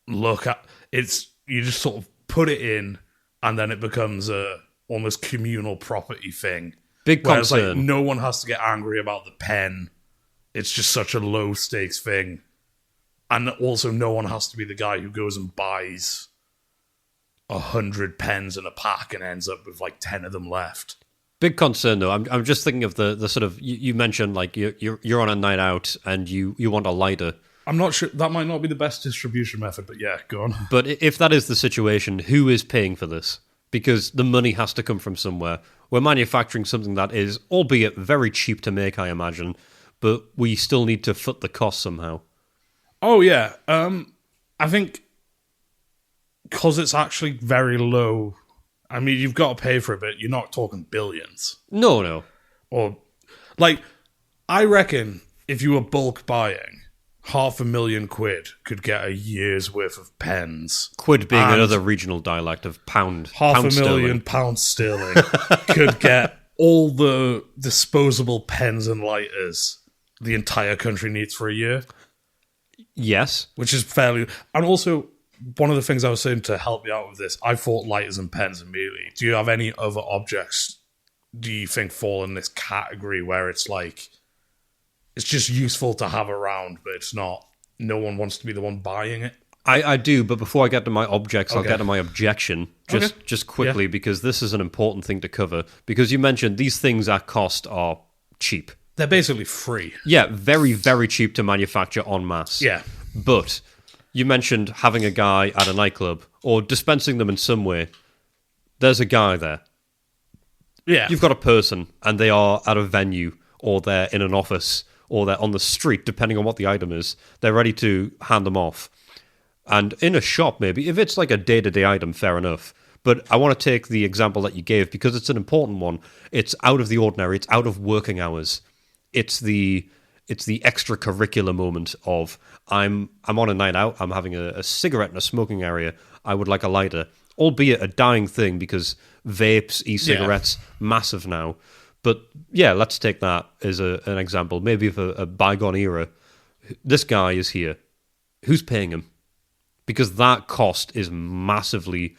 look at you just sort of put it in, and then it becomes a almost communal property thing. Big concern. Like no one has to get angry about the pen. It's just such a low stakes thing And also, no one has to be the guy who goes and buys 100 pens in a pack and ends up with like 10 of them left. Big concern though. I'm just thinking of the sort of you mentioned like you're on a night out and you want a lighter. I'm not sure, that might not be the best distribution method, but yeah, go on. But if that is the situation, who is paying for this? Because the money has to come from somewhere. We're manufacturing something that is, albeit very cheap to make, I imagine, but we still need to foot the cost somehow. Oh yeah, I think because it's actually very low. I mean, you've got to pay for it, but you're not talking billions. No. Or, like, I reckon if you were bulk buying, £500,000 could get a year's worth of pens. Quid being another regional dialect of pound. £500,000 sterling could get all the disposable pens and lighters the entire country needs for a year. Yes. Which is fairly... And also, one of the things I was saying to help you out with this, I thought lighters and pens immediately. Do you have any other objects do you think fall in this category where it's like, it's just useful to have around, but it's not, no one wants to be the one buying it? I do, but before I get to my objects, I'll get to my objection just quickly, because this is an important thing to cover. Because you mentioned these things at cost are cheap. They're basically free. Yeah, very, very cheap to manufacture en masse. Yeah. But you mentioned having a guy at a nightclub or dispensing them in some way. There's a guy there. Yeah. You've got a person and they are at a venue or they're in an office or they're on the street, depending on what the item is. They're ready to hand them off. And in a shop, maybe, if it's like a day-to-day item, fair enough. But I want to take the example that you gave because it's an important one. It's out of the ordinary. It's out of working hours. It's the extracurricular moment of I'm on a night out. I'm having a cigarette in a smoking area. I would like a lighter, albeit a dying thing because vapes, e-cigarettes, massive now. But yeah, let's take that as an example. Maybe of a bygone era. This guy is here. Who's paying him? Because that cost is massively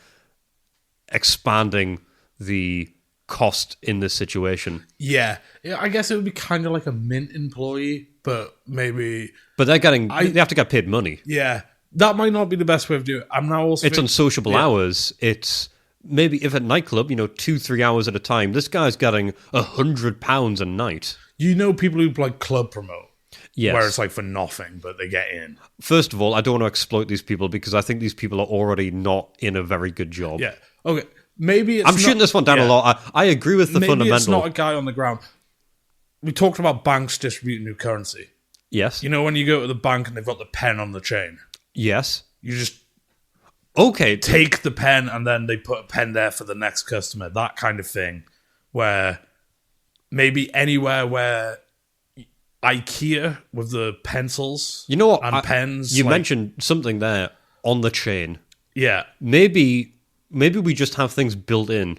expanding the cost in this situation. Yeah, I guess it would be kind of like a mint employee, but maybe... But they have to get paid money. Yeah, that might not be the best way of doing it. I'm now also... It's unsociable hours. It's maybe if at nightclub, 2-3 hours at a time, this guy's getting £100 a night. You know people who like club promote? Yes. Where it's like for nothing, but they get in. First of all, I don't want to exploit these people because I think these people are already not in a very good job. Yeah. Okay. Maybe it's I'm shooting this one down a lot. I agree with the fundamental. Maybe it's not a guy on the ground. We talked about banks distributing new currency. Yes. You know when you go to the bank and they've got the pen on the chain? Yes. You just take the pen and then they put a pen there for the next customer. That kind of thing. Where maybe anywhere where IKEA with the pencils you know what, and pens. You mentioned something there on the chain. Yeah. Maybe we just have things built in.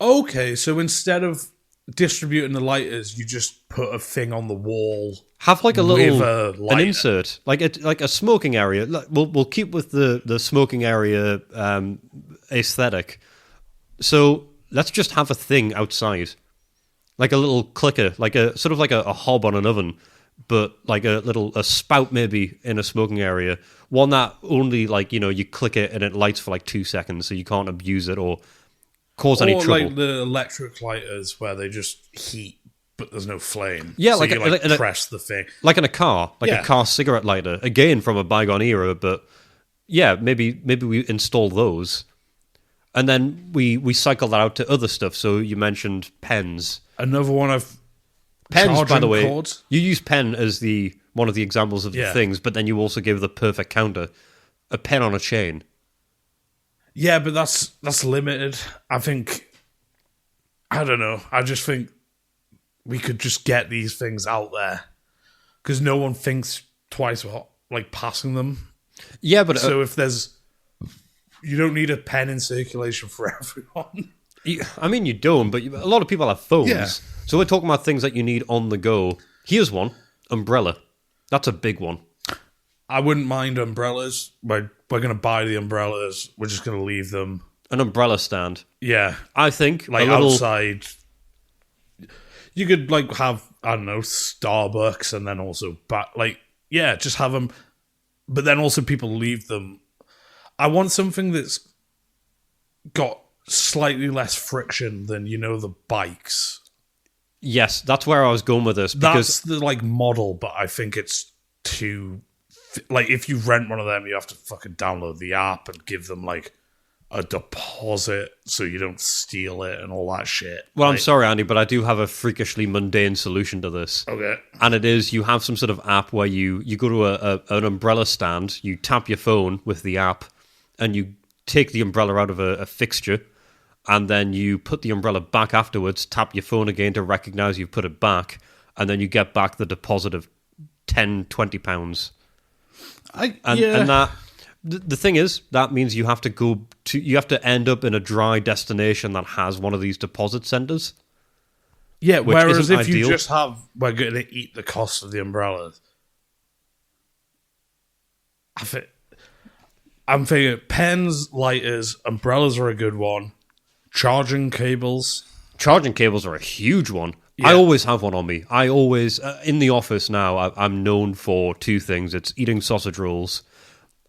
Okay, so instead of distributing the lighters, you just put a thing on the wall. Have like an insert, like a smoking area. We'll keep with the smoking area aesthetic. So let's just have a thing outside. Like a little clicker, like a sort of like a hob on an oven, but like a spout maybe in a smoking area. One that only you click it and it lights for like 2 seconds, so you can't abuse it or cause any trouble. Or like the electric lighters where they just heat, but there's no flame. Yeah, so you press the thing, like in a car, a car cigarette lighter. Again, from a bygone era, but yeah, maybe we install those, and then we cycle that out to other stuff. So you mentioned pens. Another one of pens, by the way. Cords. You use pen as one of the examples of the things, but then you also give the perfect counter: a pen on a chain. Yeah, but that's limited. I don't know. I just think we could just get these things out there because no one thinks twice about passing them. Yeah, but so if you don't need a pen in circulation for everyone. I mean, you don't, but a lot of people have phones. Yeah. So we're talking about things that you need on the go. Here's one. Umbrella. That's a big one. I wouldn't mind umbrellas. We're going to buy the umbrellas. We're just going to leave them. An umbrella stand. Yeah. I think. Outside. You could have, I don't know, Starbucks and then also, Yeah, just have them. But then also people leave them. I want something that's got slightly less friction than, the bikes. Yes, that's where I was going with this. That's the model, but I think it's too... if you rent one of them, you have to fucking download the app and give them, a deposit so you don't steal it and all that shit. Well, I'm sorry, Andy, but I do have a freakishly mundane solution to this. Okay. And it is, you have some sort of app where you go to an umbrella stand, you tap your phone with the app, and you take the umbrella out of a fixture, and then you put the umbrella back afterwards, tap your phone again to recognise you've put it back, and then you get back the deposit of £10-20. And that... The thing is, that means you have to end up in a dry destination that has one of these deposit centres. Yeah, whereas if ideal. you just have, we're going to eat the cost of the umbrellas. I'm thinking pens, lighters, umbrellas are a good one. Charging cables. Charging cables are a huge one. Yeah. I always have one on me. I always, in the office now, I'm known for two things. It's eating sausage rolls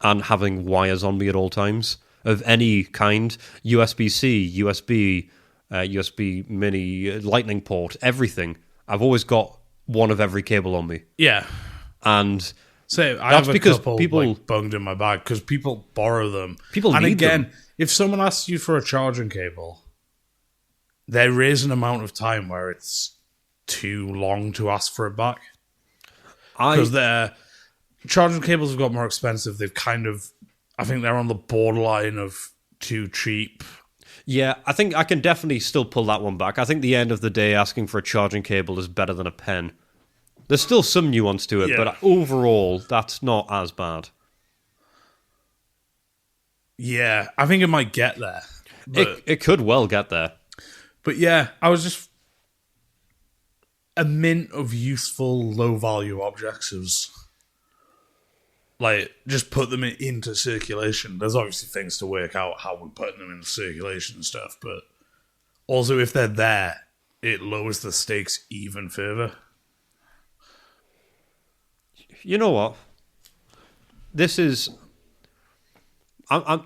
and having wires on me at all times of any kind. USB-C, USB, USB mini, lightning port, everything. I've always got one of every cable on me. Yeah. And so I that's have a because couple people bunged in my bag because people borrow them. People and need again, them. If someone asks you for a charging cable, there is an amount of time where it's too long to ask for it back. Because they're... Charging cables have got more expensive. They've I think they're on the borderline of too cheap. Yeah, I think I can definitely still pull that one back. I think the end of the day, asking for a charging cable is better than a pen. There's still some nuance to it, Yeah. but overall, that's not as bad. Yeah, I think it might get there. But, It could well get there. but yeah, I was just... A mint of useful, low-value objects is... just put them into circulation. There's obviously things to work out how we're putting them into circulation and stuff, but also if they're there, it lowers the stakes even further. You know what? This is...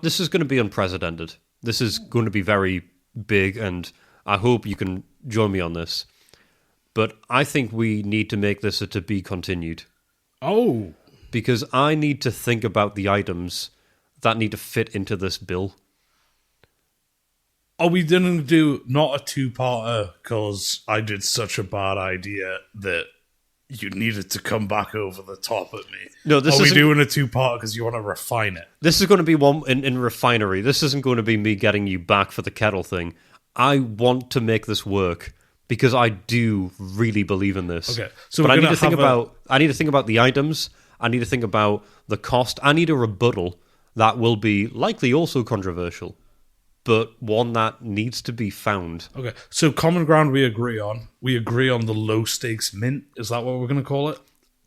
this is going to be unprecedented. This is going to be very big, and I hope you can join me on this. But I think we need to make this a to be continued. Oh... Because I need to think about the items that need to fit into this bill. Are we going to do not a two-parter because I did such a bad idea that you needed to come back over the top at me? No, this Are we isn't... doing a two-parter because you want to refine it? This is going to be one in refinery. This isn't going to be me getting you back for the kettle thing. I want to make this work because I do really believe in this. Okay, so but I need to think about the items. I need to think about the cost. I need a rebuttal that will be likely also controversial, but one that needs to be found. Okay, so common ground we agree on. We agree on the low stakes mint. Is that what we're going to call it?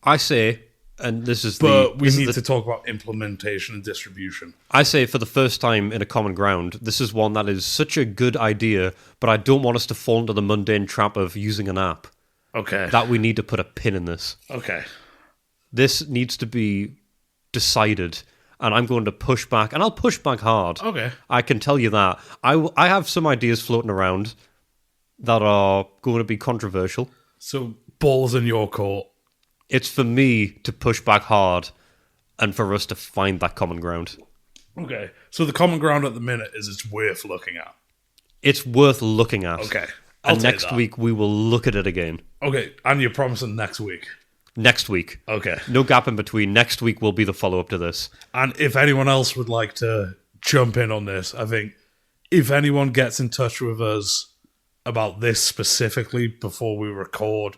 I say, and this is but we need to talk about implementation and distribution. I say for the first time in a common ground, this is one that is such a good idea, but I don't want us to fall into the mundane trap of using an app. Okay. That we need to put a pin in this. Okay. This needs to be decided, and I'm going to push back, and I'll push back hard. Okay. I can tell you that. I have some ideas floating around that are going to be controversial. So, balls in your court. It's for me to push back hard and for us to find that common ground. Okay. So, the common ground at the minute is it's worth looking at. It's worth looking at. Okay. And next week, we will look at it again. Okay. And you're promising next week? Next week. Okay. No gap in between. Next week will be the follow-up to this. And if anyone else would like to jump in on this, I think if anyone gets in touch with us about this specifically before we record,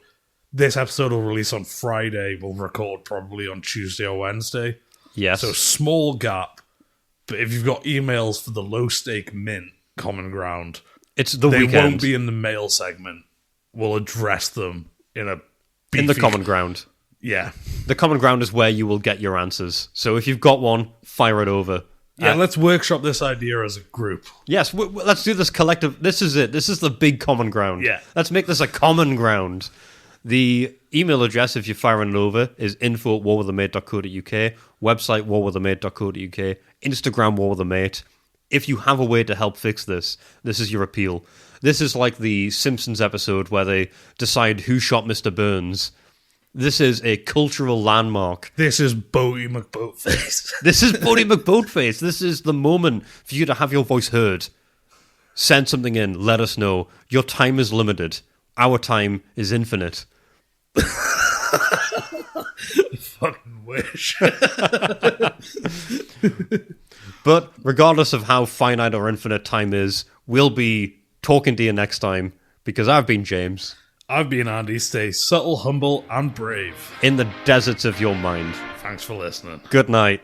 this episode will release on Friday. We'll record probably on Tuesday or Wednesday. Yes. So small gap. But if you've got emails for the low stake mint common ground, it's the they weekend. won't be in the mail segment. We'll address them in a in the common ground. Yeah. The common ground is where you will get your answers. So if you've got one, fire it over. Yeah, let's workshop this idea as a group. Yes, let's do this collective. This is it. This is the big common ground. Yeah. Let's make this a common ground The email address, if you're firing it over, is info@warwiththemate.co.uk, website warwiththemate.co.uk, Instagram warwiththemate. If you have a way to help fix this, this is your appeal. This is like the Simpsons episode where they decide who shot Mr. Burns. This is a cultural landmark. This is Boaty McBoatface. This is Boaty McBoatface. This is the moment for you to have your voice heard. Send something in. Let us know. Your time is limited. Our time is infinite. Fucking wish. But regardless of how finite or infinite time is, we'll be talking to you next time, because I've been James. I've been Andy. Stay subtle, humble, and brave. In the deserts of your mind. Thanks for listening. Good night.